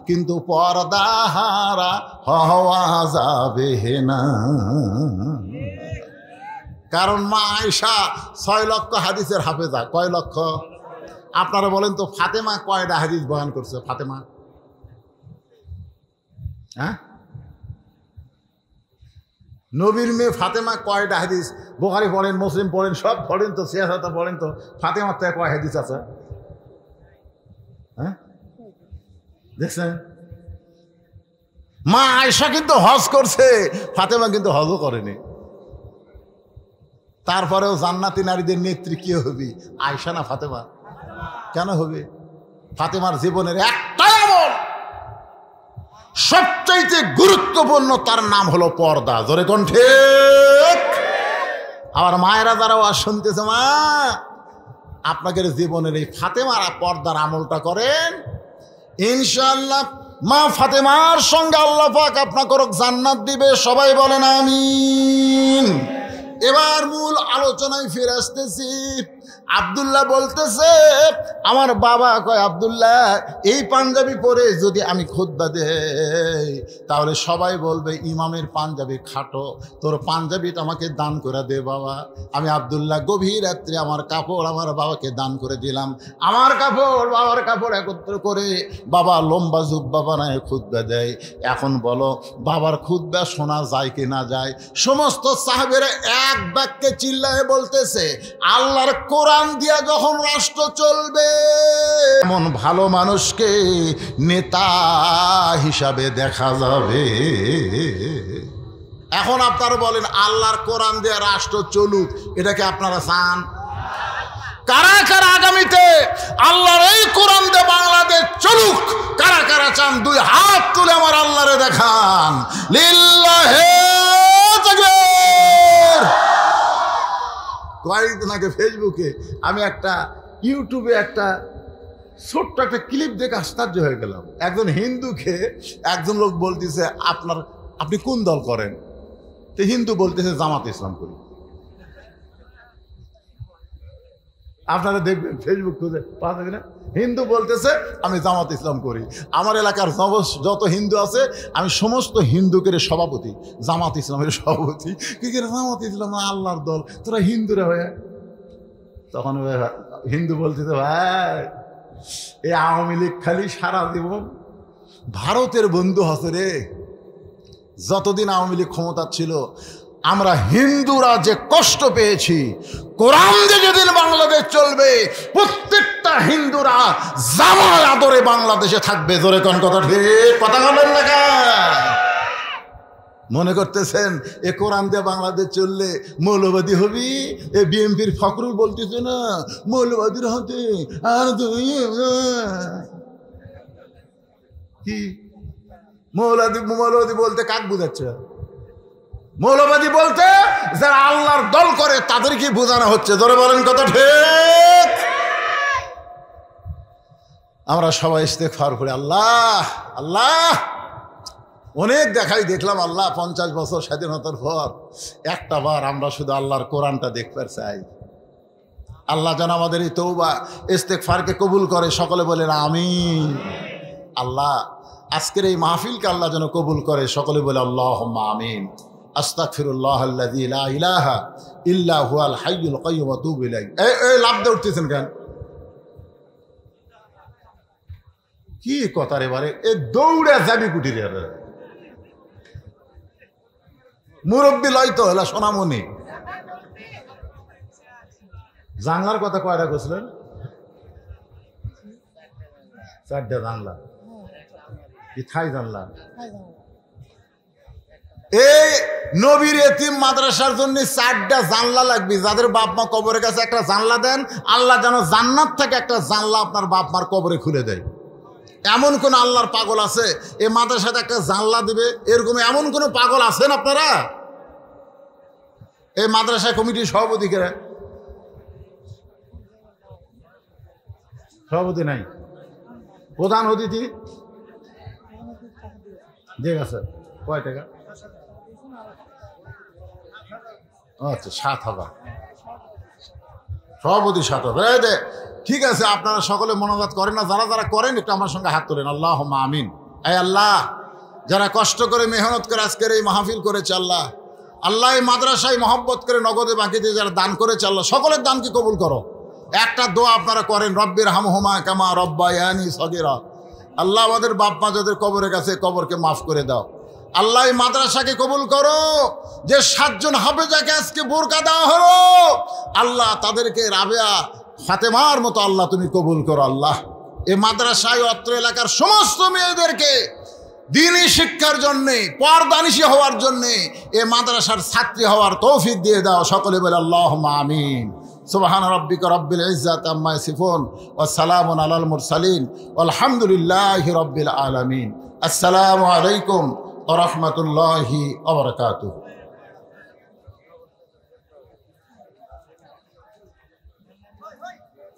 কিন্তু পর্দা হারা হওয়া যাবে না। কারণ মা আয়েশা 6 লক্ষ হাদিসের হাফেজা। কয় লক্ষ? আপনারা বলেন তো ফাতেমা কয়টা হাদিস বয়ান করছে? ফাতেমা, হ্যাঁ, নবীর মেয়ে ফাতেমা কয়টা হাদিস? বুখারী পড়েন, মুসলিম পড়েন, সব পড়েন তো, সিয়াসাতা পড়েন তো, ফাতেমার থেকে কয় হাদিস আছে? হ্যাঁ দেখছেন? মা আয়েশা কিন্তু হজ করছে, ফাতেমা কিন্তু হজও করেনি। তারপরেও জান্নাতি নারীদের নেত্রী কে হবে? আয়েশা না ফাতেমা? কেন হবে? ফাতেমার জীবনের একটাই আমল সবচাইতে গুরুত্বপূর্ণ, তার নাম হলো পর্দা। জোরে কোন ঠিক? আমার মায়েরা যারা ওয়াজ শুনতেছে, মা আপনাদের জীবনের এই ফাতেমার পর্দার আমলটা করেন, ইনশাআল্লাহ মা ফাতেমার সঙ্গে আল্লাহ পাক আপনাকে জান্নাত দিবে। সবাই বলেন আমিন। এবার মূল আলোচনায় ফিরে আসতেছি। আব্দুল্লাহ বলতেছে আমার বাবা কয়, আব্দুল্লাহ এই পাঞ্জাবি পরে যদি আমি খুতবা দেই তাহলে সবাই বলবে ইমামের পাঞ্জাবি খাটো, তোর পাঞ্জাবিটা আমাকে দান করে দে বাবা। আমি আব্দুল্লাহ গভীর রাত্রে আমার কাপড় আমার বাবাকে দান করে দিলাম। আমার কাপড় বাবার কাপড় একত্র করে বাবা লম্বা জুব্বা বানায় খুতবা দেয়। এখন বলো বাবার খুতবা শোনা যায় কি না যায়? সমস্ত সাহাবেরা এক বাক্যে চিল্লায় বলতেছে আল্লাহর কোরআন দিয়া যখন রাষ্ট্র চলবে, এমন ভালো মানুষকে নেতা হিসাবে দেখা যাবে। এখন আপনারা বলেন আল্লাহর কোরআন দিয়ে রাষ্ট্র চলুক, এটাকে আপনারা চান? কারা কারা আগামীতে আল্লাহর এই কোরআন দিয়ে বাংলাদেশ চলুক কারা কারা চান? দুই হাত তুলে আমার আল্লাহরে দেখান। লিল্লাহে তাকবীর। কয়েকদিন আগে ফেসবুকে আমি একটা ইউটিউবে একটা ছোট্ট একটা ক্লিপ দেখে আশ্চর্য হয়ে গেলাম। একজন হিন্দুকে একজন লোক বলতেছে আপনি কোন দল করেন? তো হিন্দু বলতেছে জামাত ইসলাম করি। আপনারা দেখবেন ফেসবুক খুঁজে পাওয়া যাবে না, হিন্দু বলতেছে আমি জামাত ইসলাম করি। আমার এলাকার যত হিন্দু আছে আমি সমস্ত হিন্দুকের সভাপতি, জামাত ইসলামের সভাপতি। কি করে জামাত ইসলাম আল্লাহর দল, তোরা হিন্দুরা হয়ে? তখন হিন্দু বলতেছে ভাই এই আওয়ামী লীগ খালি সারা জীবন ভারতের বন্ধু হচ্ছে রে। যতদিন আওয়ামী লীগ ক্ষমতা ছিল আমরা হিন্দুরা যে কষ্ট পেয়েছি, কোরআন যে যেদিন বাংলাদেশ চলবে প্রত্যেকটা হিন্দুরা জামার আদরে বাংলাদেশে থাকবে। জোরে কোন কথা ঠিক? কথা বলেন না কেন? মনে করতেছেন এ কোরআন দিয়ে বাংলাদেশ চললে মৌলবাদী হবি? এ বিএনপির ফখরুল বলতেছে না মৌলবাদীর হাতে আর কি মৌলবাদী বলতে কাক বুঝাচ্ছে? মৌলবাদী বলতে যারা আল্লাহর দল করে তাদেরকে বোঝানো হচ্ছে। ধরে বলেন কথা ঠিক? আমরা সবাই ইস্তেগফার করি, আল্লাহ আল্লাহ। অনেক দেখলাম আল্লাহ 50 বছর স্বাধীনতার পর একটা বার আমরা শুধু আল্লাহর কোরআনটা দেখতে চাই। আল্লাহ যেন আমাদের এই তওবা ইস্তেগফারকে কবুল করে। সকলে বলেন আমিন। আল্লাহ আজকের এই মাহফিলকে আল্লাহ যেন কবুল করে। সকলে বলে আল্লাহুম্মা আমিন। আস্তাগফিরুল্লাহাল্লাযী লা ইলাহা ইল্লা হুয়াল হাইয়ুল কাইয়্যুম ওয়া আতুবু ইলাইহি। এই লাভ দিয়ে উঠতেছেন কেন? কি কথা রে বারে, এ দৌড়ে যাবি কুটিরে মুরব্বী লয় তো এলা সোনামণি। জানলার কথা কয়টা করছিলেন? 4টা জানলা। কি ঠাই জানলা? এই নবীর এতিম মাদ্রাসার জন্য 4টা জানলা লাগবে। যাদের বাপ মা কবরের কাছে একটা জানলা দেন, আল্লাহ যেন জান্নাত থেকে একটা জানলা আপনার বাপ মার কবরে খুলে দেয়। এমন কোন আল্লাহর পাগল আছে এই মাদ্রাসাতে একটা জানলা দিবে? এরকম এমন কোন পাগল আছেন আপনারা? এই মাদ্রাসা কমিটির সভাপতি কে? সভাপতি নাই। প্রধান অতিথি ঠিক আছে, কয় টাকা? আচ্ছা 7,000। সভাপতি 7,000। ঠিক আছে, আপনারা সকলে মনোজাত করেন না? যারা যারা করেন একটু আমার সঙ্গে হাত তোলেন। আল্লাহুম্মা আমিন। এই আল্লাহ যারা কষ্ট করে মেহনত করে আজকের এই মাহফিল করেছে আল্লাহ, আল্লাহ এই মাদ্রাসায় মহব্বত করে নগদে বাকিতে যারা দান করেছে আল্লাহ সকলের দানকে কবুল করো। একটা দোয়া আপনারা করেন, রব্বির হামহুমা কামা রব্বায়ানি সগীরা। আল্লাহ আমাদের বাপ মা যাদের কবরের কাছে কবরকে মাফ করে দাও। আল্লাহ এই মাদ্রাসাকে কবুল করো। যে 7 জন হাফেজাকে আজকে বোরকা দেওয়া হলো আল্লাহ তাদেরকে রাবেয়া ফাতেমার মতো আল্লাহ তুমি কবুল করো। আল্লাহ এই মাদ্রাসায় অত্র এলাকার সমস্ত মেয়েদেরকে দ্বীনি শিক্ষার জন্যে, পর্দানিশী হওয়ার জন্যে এ মাদ্রাসার ছাত্রী হওয়ার তৌফিক দিয়ে দাও। সকলে বলে আল্লাহুম্মা আমিন। সুবহান রাব্বিকা রাব্বিল ইজ্জাতি আম্মা ইয়াসিফুন ওয়া সালামুন আলাল মুরসালিন ওয়ালহামদুলিল্লাহি রাব্বিল আলামিন। আসসালামু আলাইকুম ওয়া রাহমাতুল্লাহি ওয়া বারাকাতুহু।